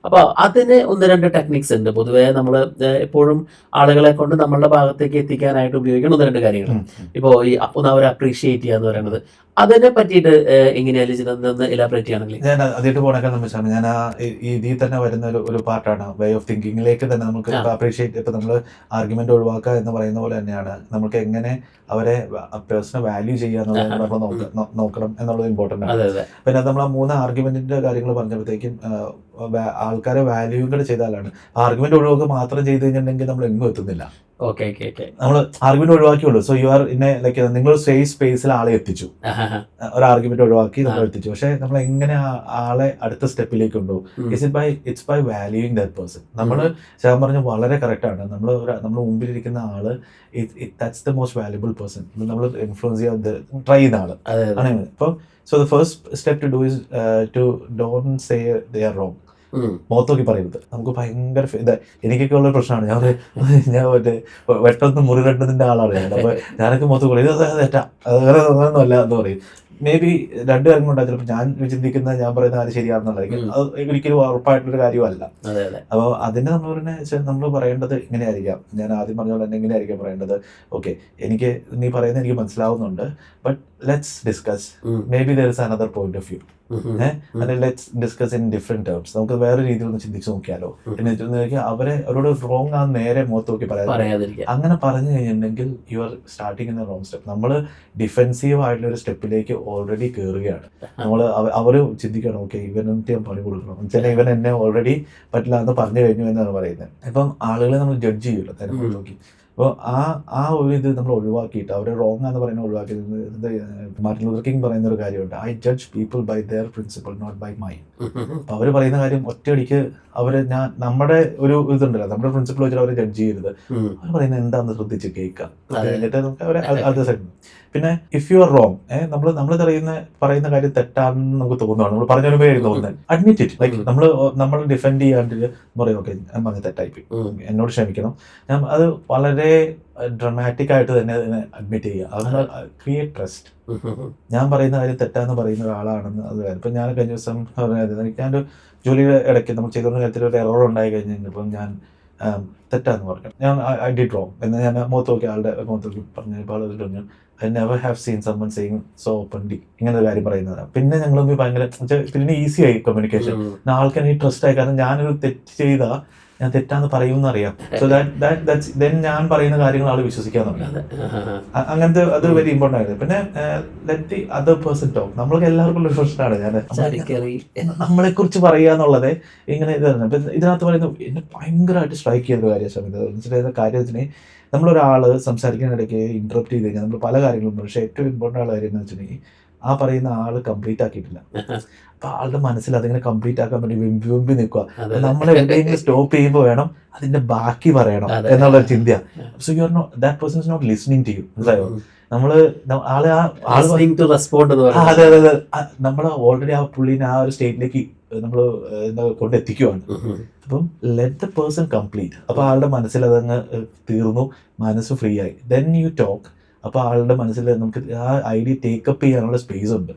അപ്പൊ അതിന് 1-2 ടെക്നിക്സ് ഉണ്ട്. പൊതുവെ നമ്മൾ എപ്പോഴും ആളുകളെ കൊണ്ട് നമ്മളുടെ ഭാഗത്തേക്ക് എത്തിക്കാനായിട്ട് ഉപയോഗിക്കുന്ന 1-2 കാര്യങ്ങൾ. ഇപ്പോ ഈ ഒന്ന് അവരെ അപ്രീഷിയേറ്റ് ചെയ്യാന്ന് പറയുന്നത്, അതിനെ പറ്റിയിട്ട് എങ്ങനെയാണ് ഇലാബറേറ്റ് ചെയ്യണമെങ്കിൽ ഞാൻ അതിട്ട് പോണേക്കാൻ വെച്ചാണ് ഞാൻ ഇതിൽ തന്നെ വരുന്ന ഒരു പാർട്ടാണ് വേ ഓഫ് തിങ്കിങ്ങിലേക്ക് തന്നെ നമുക്ക് അപ്രീഷിയേറ്റ്. ഇപ്പൊ നമ്മൾ ആർഗ്യുമെന്റ് ഒഴിവാക്കുക എന്ന് പറയുന്ന പോലെ തന്നെയാണ് നമുക്ക് എങ്ങനെ അവരെ പേഴ്സണൽ വാല്യൂ ചെയ്യാന്നുള്ളത് നമ്മൾ നോക്കണം എന്നുള്ളത് ഇമ്പോർട്ടന്റ് ആണ്. പിന്നെ നമ്മൾ ആ 3 ആർഗ്യുമെന്റിന്റെ കാര്യങ്ങൾ പറഞ്ഞപ്പോഴത്തേക്കും ആൾക്കാരെ വാല്യൂ കൂടെ ചെയ്താലാണ്. ആർഗ്യുമെന്റ് ഒഴിവാക്കുക മാത്രം ചെയ്ത് കഴിഞ്ഞിട്ടുണ്ടെങ്കിൽ നമ്മൾ എങ്ങും എത്തുന്നില്ല. നമ്മൾ ആർഗ്യുമെന്റ് ഒഴിവാക്കിയുള്ളൂ. സോ യു ആർ ലൈക്ക് നിങ്ങൾ സേഫ് സ്പേസിൽ ആളെ എത്തിച്ചു, ഒരു ആർഗ്യുമെന്റ് ഒഴിവാക്കി നമ്മൾ എത്തിച്ചു. പക്ഷെ നമ്മൾ എങ്ങനെ ആളെ അടുത്ത സ്റ്റെപ്പിലേക്ക് കൊണ്ടുപോകും? It's by valuing that person. നമ്മൾ ഞാൻ പറഞ്ഞ വളരെ കറക്റ്റ് ആണ്. നമ്മൾ മുമ്പിലിരിക്കുന്ന ആള് that's the most valuable person. നമ്മൾ ഇൻഫ്ലുവൻസ് ചെയ്യാൻ ട്രൈ ചെയ്യുന്ന ആള് ആണ്. ഇപ്പം so the first step to do is to don't say they are wrong. മുഖത്തോക്കി പറയരുത്. നമുക്ക് ഭയങ്കര എനിക്കൊക്കെ ഉള്ള പ്രശ്നമാണ്. ഞാൻ മറ്റേ വെട്ടൊന്ന് മുറി കണ്ടതിന്റെ ആളാണ് ഞാൻ. അപ്പൊ ഞാനൊക്കെ മുഖത്ത് പറയും ഇത് തെറ്റാ, അങ്ങനെയൊന്നും അല്ല എന്ന് പറയും. മേ ബി 2 കാര്യം കൊണ്ടാണ് ചിലപ്പോൾ ഞാൻ ചിന്തിക്കുന്ന ഞാൻ പറയുന്ന കാര്യം ശരിയാണെന്നുള്ളതായിരിക്കും. അത് ഒരിക്കലും ഉറപ്പായിട്ടൊരു കാര്യമല്ല. അപ്പോൾ അതിനെ നമ്മൾ പറയേണ്ടത് ഇങ്ങനെയായിരിക്കാം. ഞാൻ ആദ്യം പറഞ്ഞ പോലെ തന്നെ എങ്ങനെയായിരിക്കാം പറയേണ്ടത്? ഓക്കെ, എനിക്ക് നീ പറയുന്നത് എനിക്ക് മനസ്സിലാവുന്നുണ്ട്, but let's discuss. May be there is another point of view. Let's discuss in different terms. നമുക്ക് വേറെ രീതിയിൽ ഒന്ന് ചിന്തിച്ച് നോക്കിയാലോ എന്ന് അവരോട് റോങ് ആ നേരെ മുഖത്ത് നോക്കി പറയാതിരിക്കുക. അങ്ങനെ പറഞ്ഞു കഴിഞ്ഞിട്ടുണ്ടെങ്കിൽ you are starting in the wrong step. നമ്മൾ ഡിഫെൻസീവ് ആയിട്ടുള്ള ഒരു സ്റ്റെപ്പിലേക്ക് ഓൾറെഡി കയറുകയാണ്. നമ്മൾ അവർ ചിന്തിക്കണം, ഓക്കെ ഇവനെന്ത് ഞാൻ പണി കൊടുക്കണം വെച്ചാൽ ഇവൻ എന്നെ ഓൾറെഡി പറ്റില്ല എന്ന് പറഞ്ഞു കഴിഞ്ഞു എന്നാണ് പറയുന്നത്. ഇപ്പം ആളുകളെ നമ്മൾ ജഡ്ജ് ചെയ്യുമല്ലോ തന്നെ നോക്കി. അപ്പോൾ ആ ഒരു ഇത് നമ്മൾ ഒഴിവാക്കിയിട്ട് അവരെ റോങ് എന്ന് പറയുന്നത് ഒഴിവാക്കിയത്. മാർട്ടിൻ ലൂതർ കിങ് പറയുന്ന ഒരു കാര്യമുണ്ട്, I judge people by their principle not by mine. അപ്പോൾ അവർ പറയുന്ന കാര്യം ഒറ്റയടിക്ക് നമ്മുടെ ഒരു ഇതുണ്ടല്ലോ, നമ്മുടെ പ്രിൻസിപ്പിൾ വെച്ചിട്ട് അവരെ ജഡ്ജ് ചെയ്യരുത്. അവർ പറയുന്നത് എന്താണെന്ന് ശ്രദ്ധിച്ച് കേൾക്കാം. എന്നിട്ട് നമുക്ക് അവരെ അത് സൈഡ്. പിന്നെ ഇഫ് യു ആർ റോങ്, നമ്മൾ പറയുന്ന കാര്യം തെറ്റാണെന്ന് നമുക്ക് തോന്നുകയാണ്, നമ്മൾ പറഞ്ഞൊരു പേര് തോന്നുന്നത്, അഡ്മിറ്റ് ഇറ്റ്. ലൈക്ക് നമ്മൾ ഡിഫെൻഡ് ചെയ്യാണ്ട് പറയും, ഓക്കെ ഞാൻ പറഞ്ഞ തെറ്റായിപ്പോയി, എന്നോട് ക്ഷമിക്കണം. ഞാൻ അത് വളരെ ഡ്രമാറ്റിക് ആയിട്ട് തന്നെ അതിനെ അഡ്മിറ്റ് ചെയ്യുക. അതൊന്ന് ക്രിയേറ്റ് ട്രസ്റ്റ്. ഞാൻ പറയുന്ന കാര്യം തെറ്റാന്ന് പറയുന്ന ഒരാളാണെന്ന് അത് കാര്യം. ഇപ്പം ഞാൻ കഴിഞ്ഞ ദിവസം ഞാനൊരു ജോലിയുടെ ഇടയ്ക്ക് നമ്മൾ ചെയ്തുകൊണ്ട കാര്യത്തിൽ ഒരു എറർ ഉണ്ടായി കഴിഞ്ഞപ്പം ഞാൻ തെറ്റാന്ന് പറഞ്ഞു, ഞാൻ ഐ ഡിഡ് റോങ് എന്ന് ഞാൻ മുഖത്ത് നോക്കി ആളുടെ മുഖത്ത് നോക്കി പറഞ്ഞു. I never have seen someone saying so openly ഇങ്ങനെ ഒരു കാര്യം പറയുന്നത്. പിന്നെ ഞങ്ങൾ ഭയങ്കര പിന്നെ ഈസി ആയി കമ്മ്യൂണിക്കേഷൻ. ആൾക്കാർ ഈ ട്രസ്റ്റ് ആയി. കാരണം ഞാനൊരു തെറ്റ് ചെയ്താൽ ഞാൻ തെറ്റാന്ന് പറയുമെന്ന് അറിയാം. സോ ദെൻ ഞാൻ പറയുന്ന കാര്യങ്ങൾ ആൾ വിശ്വസിക്കാൻ തുടങ്ങി. അങ്ങനത്തെ അത് വെരി ഇമ്പോർട്ടൻ്റ് ആയിരുന്നു. പിന്നെ let the other person talk. നമ്മൾക്ക് എല്ലാവർക്കും ഉള്ള പ്രശ്നമാണ് ഞാൻ നമ്മളെ കുറിച്ച് പറയുക എന്നുള്ളത്. ഇങ്ങനെ ഇതായിരുന്നു. ഇപ്പം ഇതിനകത്ത് പറയുന്നത് എന്നെ ഭയങ്കരമായിട്ട് സ്ട്രൈക്ക് ചെയ്യുന്ന കാര്യം ശ്രമിക്കുന്നത് കാര്യത്തിന് നമ്മളൊരാൾ സംസാരിക്കാനിടയ്ക്ക് ഇൻറ്ററപ്റ്റ് ചെയ്ത് കഴിഞ്ഞാൽ നമ്മൾ പല കാര്യങ്ങളും. പക്ഷേ ഏറ്റവും ഇമ്പോർട്ടൻ്റ് ആയ കാര്യം എന്ന് വെച്ചിട്ടുണ്ടെങ്കിൽ ആ പറയുന്ന ആള് കംപ്ലീറ്റ് ആക്കിയിട്ടില്ല. അപ്പൊ ആളുടെ മനസ്സിൽ അതിങ്ങനെ കംപ്ലീറ്റ് ആക്കാൻ വേണ്ടി വെമ്പി നിൽക്കുക. നമ്മൾ എവിടെയെങ്കിലും സ്റ്റോപ്പ് ചെയ്യുമ്പോൾ വേണം അതിന്റെ ബാക്കി പറയണം എന്നുള്ള ചിന്തയാ. So you are not, that person is not listening to you. മനസ്സിലായോ? നമ്മള് ആള് അതെ അതെ അതെ, നമ്മള് ഓൾറെഡി ആ പുള്ളിനെ ആ ഒരു സ്റ്റേറ്റിലേക്ക് നമ്മൾ കൊണ്ടെത്തിക്കുവാണ്. അപ്പം ലെറ്റ് ദ പേഴ്സൺ കംപ്ലീറ്റ്. അപ്പൊ ആളുടെ മനസ്സിൽ അതങ്ങ് തീർന്നു, മനസ്സ് ഫ്രീ ആയി. Then you talk. അപ്പൊ ആളുടെ മനസ്സിൽ നമുക്ക് ആ ഐഡിയ ടേക്കപ്പ് ചെയ്യാനുള്ള സ്പേസ് ഉണ്ട്.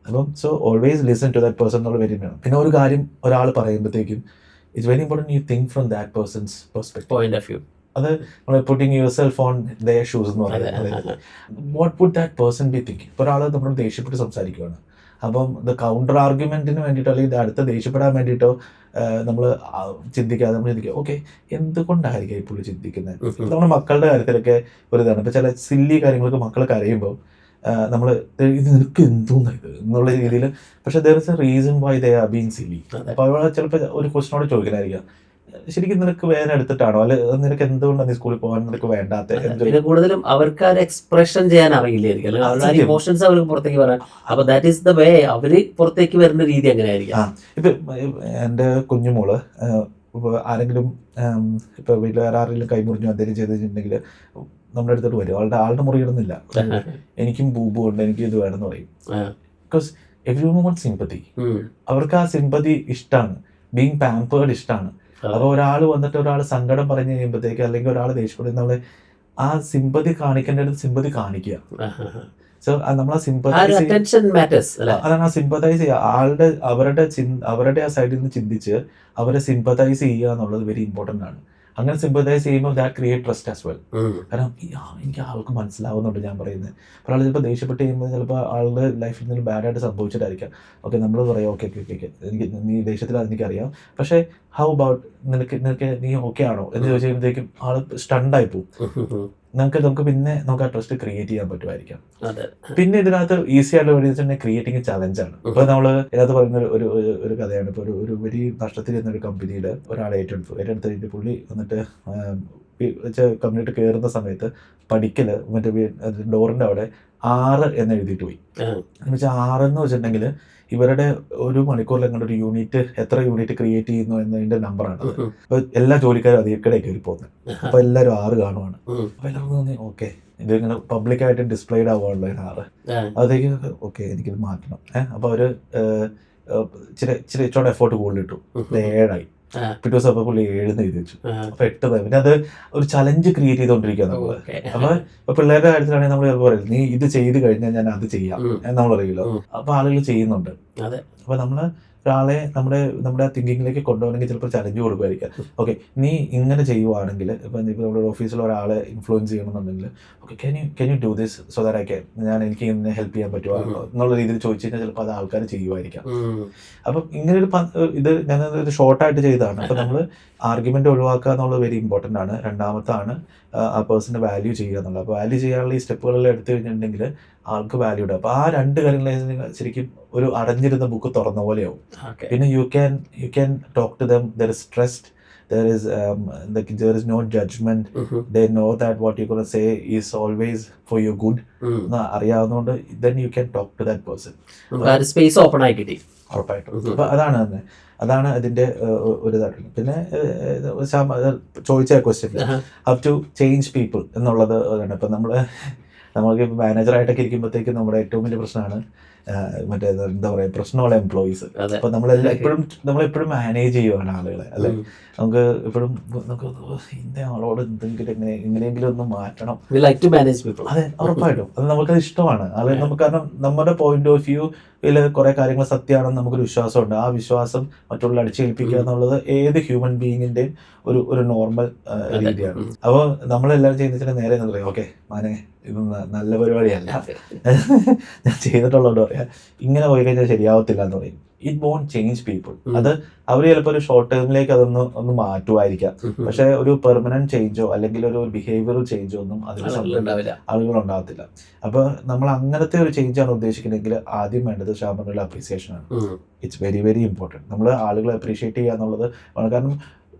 അപ്പം so always listen to that person എന്നുള്ള വെരി വേണം. പിന്നെ ഒരു കാര്യം ഒരാൾ പറയുമ്പോഴത്തേക്കും it's very important you think from that person's perspective, point of view. അത് നമ്മൾ putting your self on their shoes എന്ന് പറയുന്നത്. What would that person be thinking? ഇപ്പോൾ ഒരാൾ നമ്മൾ ദേഷ്യപ്പെട്ട് സംസാരിക്കുകയാണ്, അപ്പം ഇത് കൗണ്ടർ ആർഗ്യുമെന്റിന് വേണ്ടിയിട്ടോ അല്ലെങ്കിൽ അടുത്ത ദേഷ്യപ്പെടാൻ വേണ്ടിയിട്ടോ നമ്മൾ ചിന്തിക്കാതെ നമ്മൾ ചിന്തിക്കുക, ഓക്കെ എന്തുകൊണ്ടായിരിക്കും ഈ പുള്ളി ചിന്തിക്കുന്നത്? നമ്മുടെ മക്കളുടെ കാര്യത്തിലൊക്കെ ഒരു ഇതാണ്. ഇപ്പം ചില സില്ലി കാര്യങ്ങൾക്ക് മക്കൾ കരയുമ്പോൾ നമ്മൾ ഇത് നിനക്ക് എന്തോന്നാ ഇത് എന്നുള്ള രീതിയിൽ, പക്ഷെ there is A reason why they are being silly. അപ്പോൾ അവൾ ചിലപ്പോൾ ഒരു ക്വസ്റ്റനോട് ചോദിക്കലായിരിക്കാം, ശരിക്കും നിനക്ക് വേദന എടുത്തിട്ടാണോ, അല്ലെ നിനക്ക് എന്തുകൊണ്ടാണ് നീ സ്കൂളിൽ പോകാൻ നിനക്ക് വേണ്ടാത്ത? കൂടുതലും അവർക്ക് ഒരു എക്സ്പ്രഷൻ ചെയ്യാൻ അറിയില്ലായിരിക്കും, അല്ലെങ്കിൽ അവരുടെ ഇമോഷൻസ് അവർക്ക് പുറത്തേക്ക് പറയാൻ. അപ്പൊ ദാറ്റ് ഈസ് ദ വേ അവര് പുറത്തേക്ക് വരുന്ന രീതി എങ്ങനെയായിരിക്കും. ഇപ്പൊ എന്റെ കുഞ്ഞുമോള് ആരെങ്കിലും ഇപ്പൊ വീട്ടിൽ വേറെ ആരെങ്കിലും കൈമുറിഞ്ഞു എന്തെങ്കിലും ചെയ്തിട്ടുണ്ടെങ്കിൽ നമ്മുടെ അടുത്തോട്ട് വരും. ആളുടെ മുറിയിടുന്നില്ല, എനിക്കും ബൂബു ഉണ്ട്, എനിക്ക് ഇത് വേണമെന്ന് പറയും. Because every one wants sympathy. അവർക്ക് ആ സിമ്പതി ഇഷ്ടമാണ്, ബീങ് പാമ്പേർഡ് ഇഷ്ടമാണ്. അപ്പൊ ഒരാൾ വന്നിട്ട് ഒരാൾ സങ്കടം പറഞ്ഞു കഴിയുമ്പോഴത്തേക്ക് അല്ലെങ്കിൽ ഒരാൾ ദേഷ്യപ്പെടുന്ന നമ്മള് ആ സിമ്പതി കാണിക്കേണ്ടത് സിമ്പതി കാണിക്കുക. സോ നമ്മൾ ആ അതാണ് ആ സിമ്പതൈസ് ചെയ്യുക. അവരുടെ ആ സൈഡിൽ നിന്ന് ചിന്തിച്ച് അവരെ സിമ്പതൈസ് ചെയ്യുക എന്നുള്ളത് വെരി ഇമ്പോർട്ടൻ്റ് ആണ്. അങ്ങനെ സിമ്പതൈസ് ചെയ്യുമ്പോൾ that create trust as well. കാരണം എനിക്ക് ആൾക്ക് മനസ്സിലാവുന്നുണ്ട് ഞാൻ പറയുന്നത്. അപ്പോൾ ആൾ ചിലപ്പോൾ ദേഷ്യപ്പെട്ട് കഴിയുമ്പോൾ ചിലപ്പോൾ ആളുടെ ലൈഫിൽ എന്തെങ്കിലും ബാഡായിട്ട് സംഭവിച്ചിട്ടായിരിക്കാം. ഓക്കെ നമ്മൾ പറയാം ഓക്കെ ഓക്കെ ഓക്കെ എനിക്ക് നീ ദേഷ്യത്തിലാണെന്ന് എനിക്കറിയാം, പക്ഷേ ഹൗ അബൌട്ട് നിനക്ക് നീ ഓക്കെ ആണോ എന്ന് ചോദിച്ചു കഴിയുമ്പോഴത്തേക്കും ആൾ സ്റ്റണ്ടായി പോകും. നമുക്ക് പിന്നെ നമുക്ക് ആ ട്രസ്റ്റ് ക്രിയേറ്റ് ചെയ്യാൻ പറ്റുമായിരിക്കാം. പിന്നെ ഇതിനകത്ത് ഈസി ആയിട്ട് വെച്ചിട്ടുണ്ടെങ്കിൽ ക്രിയേറ്റിംഗ് ചലഞ്ചാണ്. ഇപ്പൊ നമ്മള് ഇതിനകത്ത് പറയുന്ന ഒരു കഥയാണ്. ഇപ്പൊ ഒരു വലിയ നഷ്ടത്തിലിരുന്ന ഒരു കമ്പനിയിൽ ഒരാളെ ഏറ്റെടുത്ത് പുള്ളി വന്നിട്ട് കമ്പനിയിട്ട് കയറുന്ന സമയത്ത് പഠിക്കല് മറ്റേ ഡോറിന്റെ അവിടെ 6 എന്ന് എഴുതിയിട്ട് പോയി. എന്ന് വെച്ചാൽ 6 എന്ന് വെച്ചിട്ടുണ്ടെങ്കിൽ ഇവരുടെ ഒരു മണിക്കൂറിൽ എങ്ങനെ ഒരു യൂണിറ്റ് എത്ര യൂണിറ്റ് ക്രിയേറ്റ് ചെയ്യുന്നു എന്നതിന്റെ നമ്പറാണ്. അപ്പൊ എല്ലാ ജോലിക്കാരും അതിൽക്കിടെ കയറി പോകുന്നത്. അപ്പൊ എല്ലാവരും 6 കാണുവാണ്. അപ്പൊ എല്ലാവർക്കും തോന്നി ഓക്കെ ഇതിങ്ങനെ പബ്ലിക്കായിട്ട് ഡിസ്പ്ലേഡ് ആവുകയാണല്ലോ 6. അതൊക്കെ ഓക്കെ എനിക്കിത് മാറ്റണം. അപ്പൊ അവര് ഇച്ചിരി എഫോർട്ട് കൂടുതലിട്ടു. 7 ആയി. പിറ്റേ ദിവസം അപ്പൊ പുള്ളി 7 എഴുതി വെച്ചു. അപ്പൊ 8. പിന്നെ അത് ഒരു ചലഞ്ച് ക്രിയേറ്റ് ചെയ്തോണ്ടിരിക്കുക നമ്മള്. അപ്പൊ ഇപ്പൊ പിള്ളേരുടെ കാര്യത്തിലാണെങ്കിൽ നമ്മൾ ചിലപ്പോൾ പറയും നീ ഇത് ചെയ്ത് കഴിഞ്ഞാൽ ഞാൻ അത് ചെയ്യാം എന്ന് നമ്മൾ അറിയില്ലോ. അപ്പൊ ആളുകൾ ചെയ്യുന്നുണ്ട്. അപ്പൊ നമ്മള് ഒരാളെ നമ്മുടെ തിങ്കിങ്ങിലേക്ക് കൊണ്ടുപോകണമെങ്കിൽ ചിലപ്പോൾ ചലഞ്ച് കൊടുക്കുമായിരിക്കാം. ഓക്കെ നീ ഇങ്ങനെ ചെയ്യുവാണെങ്കിൽ ഇപ്പൊ നമ്മുടെ ഓഫീസിൽ ഒരാളെ ഇൻഫ്ലുവൻസ് ചെയ്യണമെന്നുണ്ടെങ്കിൽ okay can you do this so that എനിക്ക് ഇങ്ങനെ ഹെൽപ്പ് ചെയ്യാൻ പറ്റുമോ എന്നുള്ള രീതിയിൽ ചോദിച്ചു കഴിഞ്ഞാൽ ചിലപ്പോൾ അത് ആൾക്കാർ ചെയ്യുമായിരിക്കാം. അപ്പം ഇങ്ങനെ ഇത് ഞാനൊരു ഷോർട്ടായിട്ട് ചെയ്തതാണ്. അപ്പൊ നമ്മൾ ആർഗ്യുമെന്റ് ഒഴിവാക്കുക എന്നുള്ളത് വെരി ഇമ്പോർട്ടൻ്റ് ആണ്. രണ്ടാമത്താണ് ആ പേഴ്സണിന്റെ വാല്യൂ ചെയ്യുക എന്നുള്ളത്. അപ്പോൾ വാല്യൂ ചെയ്യാനുള്ള ഈ സ്റ്റെപ്പുകളെല്ലാം എടുത്തു കഴിഞ്ഞിട്ടുണ്ടെങ്കിൽ ആൾക്ക് വാല്യൂ ഉണ്ട്. അപ്പോൾ ആ 2 കാര്യങ്ങൾ ശരിക്കും ഒരു അടഞ്ഞിരുന്ന ബുക്ക് തുറന്ന പോലെയാവും. പിന്നെ you can talk to them. There is trust, there is no judgment. They know that what you're going to say is always for your good. അറിയാവുന്നതുകൊണ്ട് then you can talk to that person. Space open ആയി കിട്ടി ഉറപ്പായിട്ടും. അപ്പൊ അതാണ് അതിന്റെ ഒരു ഇതായിട്ടുള്ളത്. പിന്നെ ചോദിച്ച question how to change people എന്നുള്ളത് അതാണ്. ഇപ്പൊ നമ്മൾക്ക് മാനേജറായിട്ടൊക്കെ ഇരിക്കുമ്പോഴത്തേക്കും നമ്മുടെ ഏറ്റവും വലിയ പ്രശ്നമാണ് മറ്റേ എന്താ പറയാ പ്രശ്നമുള്ള എംപ്ലോയീസ്. അപ്പൊ നമ്മളെപ്പോഴും മാനേജ് ചെയ്യുവാണ് ആളുകളെ, അല്ലെ? നമുക്ക് എപ്പോഴും ഇന്ന ആളോട് എങ്ങനെയെങ്കിലും ഒന്ന് മാറ്റണം. അതെ ഉറപ്പായിട്ടും അത് നമുക്കത് ഇഷ്ടമാണ്. അത് നമുക്ക് കാരണം നമ്മുടെ പോയിന്റ് ഓഫ് വ്യൂ കുറെ കാര്യങ്ങൾ സത്യമാണെന്ന് നമുക്കൊരു വിശ്വാസമുണ്ട്. ആ വിശ്വാസം മറ്റുള്ള അടിച്ചേൽപ്പിക്കുക എന്നുള്ളത് ഏത് ഹ്യൂമൻ ബീയിങ്ങിന്റെയും ഒരു നോർമൽ രീതിയാണ്. അപ്പോൾ നമ്മളെല്ലാവരും ചെയ്യുന്ന നേരെ എന്താ പറയാ ഓക്കെ മാനെ ഇത് നല്ല പരിപാടിയല്ല ഞാൻ ചെയ്തിട്ടുള്ളതുകൊണ്ട് പറയാം, ഇങ്ങനെ പോയി കഴിഞ്ഞാൽ ശരിയാവത്തില്ല എന്ന് പറയും. It won't change people. അത് അവർ ചിലപ്പോൾ ഒരു ഷോർട്ട് ടേമിലേക്ക് ഒന്ന് മാറ്റുമായിരിക്കാം, പക്ഷെ ഒരു പെർമനന്റ് ചേഞ്ചോ അല്ലെങ്കിൽ ഒരു ബിഹേവിയറൽ ചേഞ്ചോ ഒന്നും അതിൽ ആളുകൾ ഉണ്ടാകത്തില്ല. അപ്പൊ നമ്മൾ അങ്ങനത്തെ ഒരു ചേഞ്ചാണ് ഉദ്ദേശിക്കുന്നതെങ്കിൽ ആദ്യം വേണ്ടത് ഷാമനുള്ള അപ്രീസിയേഷൻ ആണ്. It's very very important. നമ്മൾ ആളുകളെ അപ്രീഷിയേറ്റ് ചെയ്യുക എന്നുള്ളത് കാരണം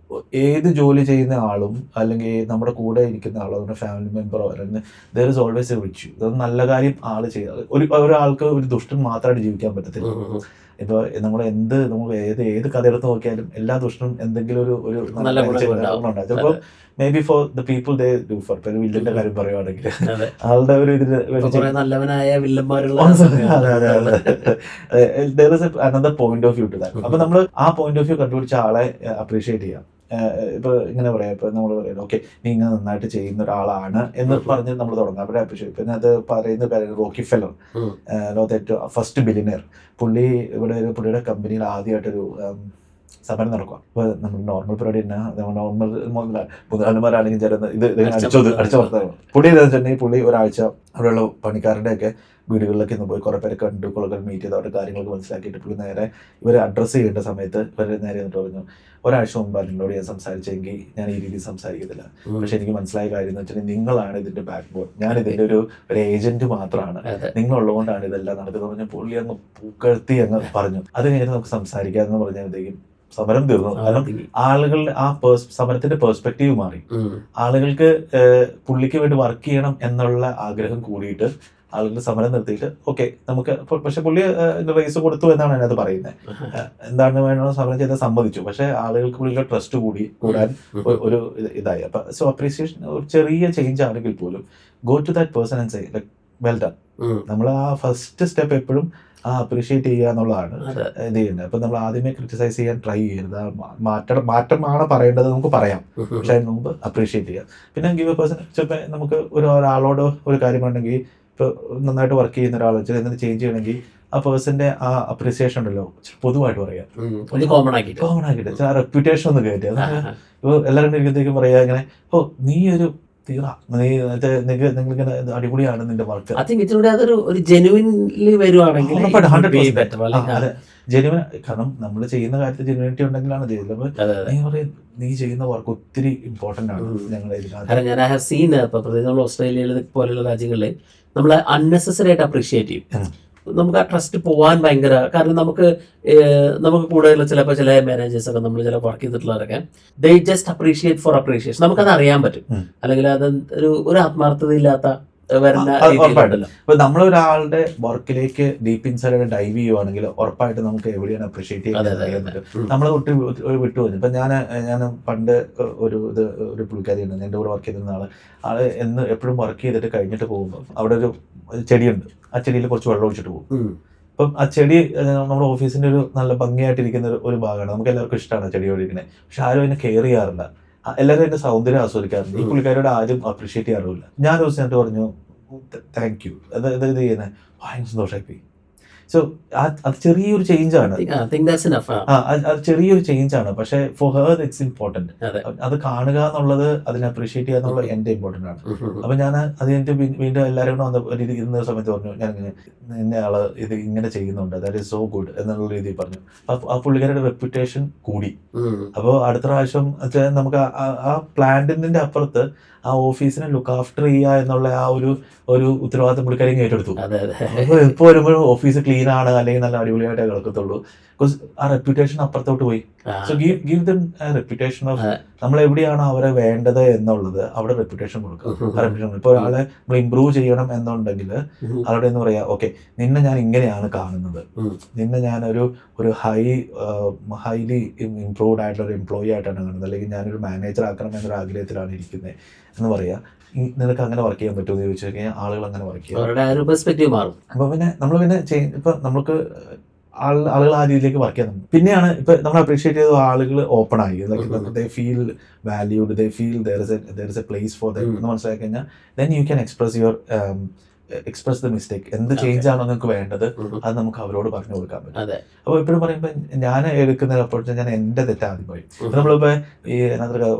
ഏത് ജോലി ചെയ്യുന്ന ആളും അല്ലെങ്കിൽ നമ്മുടെ കൂടെ ഇരിക്കുന്ന ആളോ നമ്മുടെ ഫാമിലി മെമ്പറോ അല്ലെങ്കിൽ there is always A virtue. അത് നല്ല കാര്യം ആള് ചെയ്യുക. ഒരാൾക്ക് ഒരു ദുഷ്ടൻ മാത്രമായിട്ട് ജീവിക്കാൻ പറ്റത്തില്ല. ഇപ്പൊ നമ്മൾ ഏത് കഥ എടുത്ത് നോക്കിയാലും എല്ലാ ദുഷ്ടനും എന്തെങ്കിലും ഒരു ഗുണമുണ്ടാകും. ചിലപ്പോൾ may be for the people they do for. ഇപ്പൊ വില്ലന്റെ കാര്യം പറയുവാണെങ്കിൽ ആളുടെ ഒരു ഇതിന് നല്ലവനായ വില്ലന്മാരുള്ള another point of view to that. അപ്പൊ നമ്മൾ ആ പോയിന്റ് ഓഫ് വ്യൂ കണ്ടുപിടിച്ച ആളെ അപ്രീഷിയേറ്റ് ചെയ്യാം. ഇപ്പൊ ഇങ്ങനെ പറയാം, ഇപ്പൊ നമ്മൾ പറയുന്നത് ഓക്കെ നീ ഇങ്ങനെ നന്നായിട്ട് ചെയ്യുന്ന ഒരാളാണ് എന്ന് പറഞ്ഞ് നമ്മൾ തുടങ്ങാം. അവരെ അപ്രീഷിയേറ്റ്. പിന്നെ അത് പറയുന്ന കാര്യം റോക്കി ഫെല്ലർ, ലോകത്തെ ഏറ്റവും ഫസ്റ്റ് ബില്യനെയർ. പുള്ളിയുടെ കമ്പനിയിൽ ആദ്യമായിട്ടൊരു സമരം നടക്കുക. ഇപ്പൊ നമ്മൾ നോർമൽ പരിപാടി തന്നെ, നോർമൽ മുതലാളിമാരാണെങ്കിൽ ചില ഇത് അടിച്ചു പുറത്താകും. പുള്ളി എന്താ വെച്ചിട്ടുണ്ടെങ്കിൽ പുള്ളി ഒരാഴ്ച അവിടെയുള്ള പണിക്കാരുടെ ഒക്കെ വീടുകളിലൊക്കെ ഒന്ന് പോയി കുറെ പേരെ കണ്ടു, കുളകൾ മീറ്റ് ചെയ്ത് അവരുടെ കാര്യങ്ങളൊക്കെ മനസ്സിലാക്കിയിട്ട് പുള്ളി നേരെ ഇവരെ അഡ്രസ്സ് ചെയ്യേണ്ട സമയത്ത് ഇവരെ നേരെ എന്നിട്ട് പറഞ്ഞു, ഒരാഴ്ച മുമ്പ് നിങ്ങളോട് ഞാൻ സംസാരിച്ചെങ്കിൽ ഞാൻ ഈ രീതിയിൽ സംസാരിക്കത്തില്ല. പക്ഷെ എനിക്ക് മനസ്സിലായ കാര്യം എന്ന് വെച്ചിട്ടുണ്ടെങ്കിൽ നിങ്ങളാണ് ഇതിന്റെ ബാക്ക് ബോൺ, ഞാൻ ഇതിന്റെ ഒരു ഏജന്റ് മാത്രമാണ്, നിങ്ങളുള്ളതുകൊണ്ടാണ് ഇതെല്ലാം നടക്കുന്നത് പറഞ്ഞ പുള്ളി അങ്ങ് പൂക്കഴ്ത്തി അങ്ങ് പറഞ്ഞു. അത് കഴിഞ്ഞ് നമുക്ക് സംസാരിക്കാമെന്ന് പറഞ്ഞപ്പോഴത്തേക്കും സമരം തീർന്നു. കാരണം ആളുകളുടെ ആ സമരത്തിന്റെ പെർസ്പെക്റ്റീവ് മാറി. ആളുകൾക്ക് പുള്ളിക്ക് വേണ്ടി വർക്ക് ചെയ്യണം എന്നുള്ള ആഗ്രഹം കൂടിയിട്ട് ആളുകൾ സമരം നിർത്തിയിട്ട് ഓക്കെ നമുക്ക്, പക്ഷെ പുള്ളി റേസ് കൊടുത്തു എന്നാണ് അതിനകത്ത് പറയുന്നത്. എന്താണ് വേണോ സമരം ചെയ്താൽ സമ്മതിച്ചു. പക്ഷെ ആളുകൾക്ക് പുള്ളിയുടെ ട്രസ്റ്റ് കൂടാൻ ഒരു ഇതായി. അപ്പൊ സോ അപ്രീസിയേഷൻ ഒരു ചെറിയ ചേഞ്ച് ആണെങ്കിൽ പോലും go to that person and say like well done. നമ്മൾ ആ ഫസ്റ്റ് സ്റ്റെപ്പ് എപ്പോഴും അപ്രീഷിയേറ്റ് ചെയ്യുക എന്നുള്ളതാണ് ഇത് ചെയ്യുന്നത്. അപ്പൊ നമ്മൾ ആദ്യമേ ക്രിറ്റിസൈസ് ചെയ്യാൻ ട്രൈ ചെയ്യരുത്. മാറ്റമാണ് പറയേണ്ടത്, നമുക്ക് പറയാം, പക്ഷെ അതിന് മുമ്പ് അപ്രീഷിയേറ്റ് ചെയ്യാം. പിന്നെ ഗിവ് എ പേഴ്സൺ. ചിലപ്പോൾ നമുക്ക് ഒരാളോട് ഒരു കാര്യം ഉണ്ടെങ്കിൽ, ഇപ്പോൾ നന്നായിട്ട് വർക്ക് ചെയ്യുന്ന ഒരാൾ എന്തെങ്കിലും ചേഞ്ച് ചെയ്യണമെങ്കിൽ ആ പേഴ്സന്റെ ആ അപ്രീസിയേഷൻ ഉണ്ടല്ലോ പൊതുവായിട്ട് പറയാം, കോമൺ ആക്കിയിട്ട് ആ റെപ്യൂട്ടേഷൻ ഒന്ന് കയറ്റി. ഇപ്പോൾ എല്ലാവരും ഇരിക്കത്തേക്കും പറയാ ഇങ്ങനെ, ഓ നീ ഒരു നിങ്ങളിങ്ങനെ അടിപൊളിയാണ് നിന്റെ വർക്ക്. അതൊരു ജെനുവിൻലി വരുവാണെങ്കിൽ ജെനുവിൻ, കാരണം നമ്മൾ ചെയ്യുന്ന കാര്യത്തിൽ ജെനുവിനിറ്റി ഉണ്ടെങ്കിലാണ് ചെയ്യുന്നത്. നീ ചെയ്യുന്ന വർക്ക് ഒത്തിരി ഇമ്പോർട്ടന്റ് ആണ് ഞങ്ങളുടെ. ഞാൻ ഹാവ് സീൻ പ്രത്യേകിച്ച് ഓസ്ട്രേലിയയിൽ പോലുള്ള രാജ്യങ്ങളിൽ നമ്മൾ അൺനെസസറി ആയിട്ട് അപ്രീഷിയേറ്റ് ചെയ്യും. നമുക്ക് ആ ട്രസ്റ്റ് പോവാൻ ഭയങ്കര, കാരണം നമുക്ക് കൂടുതൽ ചിലപ്പോൾ ചില മാനേജേഴ്സ് ഒക്കെ നമ്മൾ ചില വർക്ക് ചെയ്തിട്ടുള്ളവരൊക്കെ they just appreciate for appreciation. നമുക്കത് അറിയാൻ പറ്റും. അല്ലെങ്കിൽ അത് ഒരു ആത്മാർത്ഥതയില്ലാത്ത ഇപ്പൊ നമ്മളൊരാളുടെ വർക്കിലേക്ക് ഡീപ്പ് ഇൻസൈഡ് ഡൈവ് ചെയ്യുവാണെങ്കിൽ ഉറപ്പായിട്ട് നമുക്ക് എവിടെയാണ് അപ്രീഷിയേറ്റ് ചെയ്യാൻ നമ്മളെ വിട്ടു പോകുന്നത്. ഇപ്പൊ ഞാൻ പണ്ട് ഒരു പുള്ളിക്കാരിയുണ്ട് എൻ്റെ കൂടെ വർക്ക് ചെയ്തിരുന്ന ആള് എപ്പോഴും വർക്ക് ചെയ്തിട്ട് കഴിഞ്ഞിട്ട് പോകുമ്പോൾ അവിടെ ഒരു ചെടിയുണ്ട്. ആ ചെടിയിൽ കുറച്ച് വെള്ളം ഒഴിച്ചിട്ട് പോകും. അപ്പം ആ ചെടി നമ്മുടെ ഓഫീസിന്റെ ഒരു നല്ല ഭംഗിയായിട്ടിരിക്കുന്ന ഒരു ഭാഗമാണ്. നമുക്ക് എല്ലാവർക്കും ഇഷ്ടമാണ് ചെടിയോട് ഇരിക്കുന്നത്. പക്ഷെ ആരും അതിനെ കെയർ ചെയ്യാറില്ല. എല്ലാവരും അതിന്റെ സൗന്ദര്യം ആസ്വദിക്കാറുണ്ട്. ഈ പുള്ളിക്കാരോട് ആരും അപ്രീഷിയേറ്റ് ചെയ്യാറില്ല. ഞാൻ ദിവസം എന്നിട്ട് പറഞ്ഞു താങ്ക് യു, ഇത് ചെയ്യുന്നത് ഭയങ്കര സന്തോഷമായി. സോ അത് ചെറിയൊരു ചേഞ്ച് ആണ്, അത് ചെറിയൊരു ചേഞ്ച് ആണ്. പക്ഷെ ഫോർ ഹെർ ഇറ്റ്സ് ഇമ്പോർട്ടന്റ്. അത് കാണുക എന്നുള്ളത്, അതിനെ അപ്രീഷിയേറ്റ് ചെയ്യുക എന്നുള്ളത് എന്റെ ഇമ്പോർട്ടന്റ് ആണ്. അപ്പൊ ഞാൻ അത് കഴിഞ്ഞിട്ട് വീണ്ടും എല്ലാവരും കൂടെ ഇരുന്ന സമയത്ത് പറഞ്ഞു, ഞാൻ ഇന്ന ആള് ഇത് ഇങ്ങനെ ചെയ്യുന്നുണ്ട്, ദാറ്റ് ഈസ് സോ ഗുഡ് എന്നുള്ള രീതിയിൽ പറഞ്ഞു. ആ പുള്ളിക്കാരുടെ റെപ്യൂട്ടേഷൻ കൂടി. അപ്പോൾ അടുത്ത പ്രാവശ്യം നമുക്ക് ആ പ്ലാന്റിന്റെ അപ്പുറത്ത് ആ ഓഫീസിനെ ലുക്ക് ആഫ്റ്റർ ചെയ്യുക എന്നുള്ള ആ ഒരു ഉത്തരവാദിത്തം പുള്ളിക്കാരെയും ഏറ്റെടുത്തു. ഇപ്പോൾ വരുമ്പോഴും ഓഫീസ് ക്ലീൻ ആണ് അല്ലെങ്കിൽ നല്ല അടിപൊളിയായിട്ടേ കിടക്കത്തുള്ളൂ. ബിക്കോസ് ആ റെപ്യൂട്ടേഷൻ അപ്പുറത്തോട്ട് പോയി. So give dum reputation of നമ്മൾ എവിടെയാണോ അവരെ വേണ്ടത് എന്നുള്ളത് അവിടെ റെപ്യൂട്ടേഷൻ കൊടുക്കുക. ആ റെപ്യൂട്ടേഷൻ ഇപ്പോൾ ഒരാളെ നമ്മൾ ഇമ്പ്രൂവ് ചെയ്യണം എന്നുണ്ടെങ്കിൽ അവരുടെ എന്ന് പറയാ ഓക്കെ നിന്നെ ഞാൻ ഇങ്ങനെയാണ് കാണുന്നത്, നിന്നെ ഞാൻ ഒരു ഹൈലി ഇംപ്രൂവ്ഡ് ആയിട്ടുള്ള ഒരു എംപ്ലോയി ആയിട്ടാണ് കാണുന്നത്, അല്ലെങ്കിൽ ഞാനൊരു മാനേജർ ആക്കണം എന്നൊരു ആഗ്രഹത്തിലാണ് ഇരിക്കുന്നത് എന്ന് പറയാ. നിനക്ക് അങ്ങനെ വർക്ക് ചെയ്യാൻ പറ്റുമോ എന്ന് ചോദിച്ചു കഴിഞ്ഞാൽ ആളുകൾ അങ്ങനെ വർക്ക് ചെയ്യും. അപ്പൊ പിന്നെ നമ്മൾ ഇപ്പൊ നമുക്ക് ആളുകൾ ആ രീതിയിലേക്ക് വർക്ക് ചെയ്യാൻ. പിന്നെയാണ് ഇപ്പൊ നമ്മൾ അപ്രീഷിയേറ്റ് ചെയ്ത ആളുകൾ ഓപ്പൺ ആയി, they feel valued, they feel there is A place for them എന്ന് മനസ്സിലാക്കി കഴിഞ്ഞാൽ then you can express the mistake. എന്ത് ചേഞ്ച് ആണോ നിങ്ങൾക്ക് വേണ്ടത് അത് നമുക്ക് അവരോട് പറഞ്ഞു കൊടുക്കാൻ പറ്റും. അപ്പോൾ എപ്പോഴും പറയുമ്പോൾ ഞാൻ എടുക്കുന്ന അപ്പോഴത്തെ ഞാൻ എൻ്റെ തെറ്റാദ്യം പോയി. നമ്മളിപ്പോ ഈ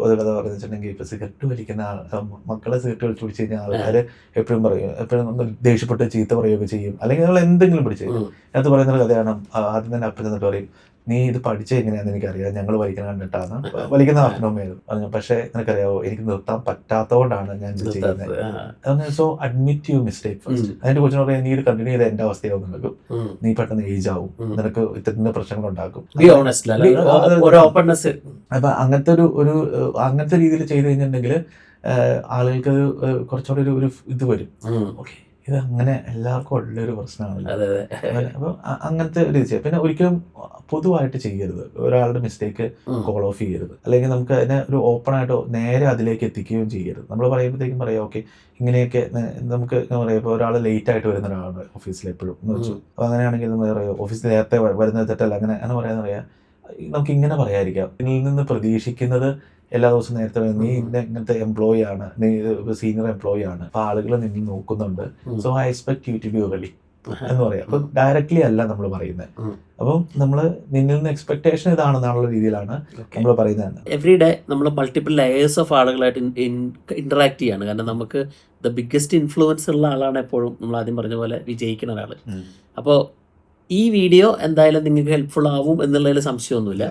ഒരു കഥ പറഞ്ഞു വെച്ചിട്ടുണ്ടെങ്കിൽ ഇപ്പൊ സിഗരറ്റ് വലിക്കുന്ന മക്കളെ സിഗരറ്റ് വലിച്ചു പിടിച്ച് കഴിഞ്ഞാൽ ആൾക്കാർ എപ്പോഴും പറയും, എപ്പോഴും ദേഷ്യപ്പെട്ട് ചീത്ത പറയുകയൊക്കെ ചെയ്യും, അല്ലെങ്കിൽ നമ്മൾ എന്തെങ്കിലും പിടിച്ച്. അതിനകത്ത് പറയുന്ന കഥയാണ്, ആദ്യം തന്നെ അപ്പം ചെന്നിട്ട് പറയും നീ ഇത് പഠിച്ചത് എങ്ങനെയാണെന്ന് എനിക്കറിയാം, ഞങ്ങൾ വലിക്കുന്ന കണ്ടിട്ടാണ്, വലിക്കുന്ന അഭിനോമയായിരുന്നു പറഞ്ഞു. പക്ഷേ നിനക്കറിയാവോ, എനിക്ക് നിർത്താൻ പറ്റാത്തതുകൊണ്ടാണ് ഞാൻ ഇത് ചെയ്യുന്നത്. So admit you mistake first. അതിന്റെ കൊച്ചിന് പറയാം, നീ ഇത് കണ്ടിന്യൂ ചെയ്ത എന്റെ അവസ്ഥയാവും, നിനക്കും നീ പെട്ടെന്ന് ഏജ് ആവും, നിനക്ക് ഇത്തരത്തിന്റെ പ്രശ്നങ്ങൾ ഉണ്ടാക്കും. അപ്പൊ അങ്ങനത്തെ രീതിയിൽ ചെയ്ത് കഴിഞ്ഞിട്ടുണ്ടെങ്കിൽ ആളുകൾക്ക് കുറച്ചുകൂടി ഒരു ഇത് വരും. ഓക്കെ, ഇത് അങ്ങനെ എല്ലാവർക്കും ഉള്ളൊരു പ്രശ്നമാണല്ലോ. അപ്പൊ അങ്ങനത്തെ ഒരു ഇത് ചെയ്യാം. പിന്നെ ഒരിക്കലും പൊതുവായിട്ട് ചെയ്യരുത്, ഒരാളുടെ മിസ്റ്റേക്ക് കോൾ ഓഫ് ചെയ്യരുത്, അല്ലെങ്കിൽ നമുക്ക് അതിനെ ഒരു ഓപ്പൺ ആയിട്ടോ നേരെ അതിലേക്ക് എത്തിക്കുകയും ചെയ്യരുത്. നമ്മൾ പറയുമ്പോഴത്തേക്കും പറയാം, ഓക്കെ ഇങ്ങനെയൊക്കെ നമുക്ക് പറയാം, ഇപ്പോൾ ഒരാൾ ലേറ്റ് ആയിട്ട് വരുന്ന ഒരാളാണ് ഓഫീസിൽ എപ്പോഴും എന്ന് വെച്ചു. അപ്പോൾ അങ്ങനെയാണെങ്കിൽ നമ്മൾ പറയാം, ഓഫീസിൽ നേരത്തെ വരുന്നത് തെറ്റല്ല, അങ്ങനെ പറയാന്ന് പറയാം. നമുക്ക് ഇങ്ങനെ പറയാതിരിക്കാം, ഇതിൽ നിന്ന് പ്രതീക്ഷിക്കുന്നത് എല്ലാ ദിവസവും നേരത്തെ നീ ഇങ്ങനത്തെ എംപ്ലോയി ആണ്, നീ സീനിയർ എംപ്ലോയി ആണ്, അപ്പൊ ആളുകൾ നിന്നെ നോക്കുന്നുണ്ട്, so I expect you to be early എന്ന് പറയാം. അപ്പൊ ഡയറക്ട്ലി അല്ല നമ്മൾ പറയുന്നത്. അപ്പം നമ്മൾ നിന്നിൽ നിന്ന് എക്സ്പെക്ടേഷൻ ഇതാണെന്നുള്ള രീതിയിലാണ് നമ്മൾ പറയുന്നത്. എവറി ഡേ നമ്മൾ മൾട്ടിപ്പിൾ ലെയേഴ്സ് ഓഫ് ആളുകളായിട്ട് ഇന്ററാക്ട് ചെയ്യാണ്. കാരണം നമുക്ക് ദ ബിഗ്ഗസ്റ്റ് ഇൻഫ്ലുവൻസ് ഉള്ള ആളാണ് എപ്പോഴും നമ്മൾ ആദ്യം പറഞ്ഞ പോലെ വിജയിക്കുന്ന ഒരാൾ. അപ്പോൾ ഈ വീഡിയോ എന്തായാലും നിങ്ങൾക്ക് ഹെൽപ്ഫുൾ ആവും എന്നുള്ളതിൽ സംശയമൊന്നുമില്ല.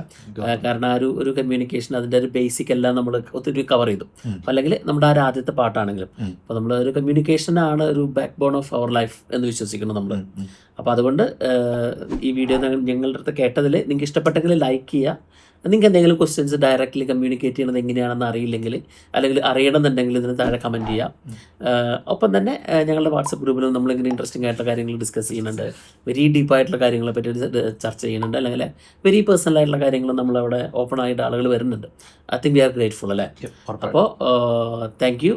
കാരണം ആ ഒരു കമ്മ്യൂണിക്കേഷൻ, അതിൻ്റെ ഒരു ബേസിക് എല്ലാം നമ്മൾ ഒത്തിരി കവർ ചെയ്തു. അല്ലെങ്കിൽ നമ്മുടെ ആ ആദ്യത്തെ പാട്ടാണെങ്കിലും അപ്പോൾ നമ്മൾ ഒരു കമ്മ്യൂണിക്കേഷനാണ് ഒരു backbone of our life എന്ന് വിശ്വസിക്കണം നമ്മൾ. അപ്പോൾ അതുകൊണ്ട് ഈ വീഡിയോ ഞങ്ങളുടെ അടുത്ത് കേട്ടതിൽ നിങ്ങൾക്ക് ഇഷ്ടപ്പെട്ടെങ്കിൽ ലൈക്ക് ചെയ്യുക. നിങ്ങൾക്ക് എന്തെങ്കിലും ക്വസ്റ്റ്യൻസ് ഡയറക്റ്റ്ലി കമ്മ്യൂണിക്കേറ്റ് ചെയ്യണത് എങ്ങനെയാണെന്ന് അറിയില്ലെങ്കിൽ, അല്ലെങ്കിൽ അറിയണമെന്നുണ്ടെങ്കിൽ ഇതിന് താഴെ കമൻറ്റ് ചെയ്യാം. ഒപ്പം തന്നെ ഞങ്ങളുടെ വാട്സപ്പ് ഗ്രൂപ്പിലും നമ്മളിങ്ങനെ ഇൻട്രസ്റ്റിംഗ് ആയിട്ടുള്ള കാര്യങ്ങൾ ഡിസ്കസ് ചെയ്യുന്നുണ്ട്, വെരി ഡീപ്പായിട്ടുള്ള കാര്യങ്ങളെ പറ്റി ചർച്ച ചെയ്യുന്നുണ്ട്, അല്ലെങ്കിൽ വെരി പേഴ്സണൽ ആയിട്ടുള്ള കാര്യങ്ങൾ നമ്മളവിടെ ഓപ്പൺ ആയിട്ട് ആളുകൾ വരുന്നുണ്ട്. I think we R grateful അല്ലേ. അപ്പോൾ താങ്ക് യു.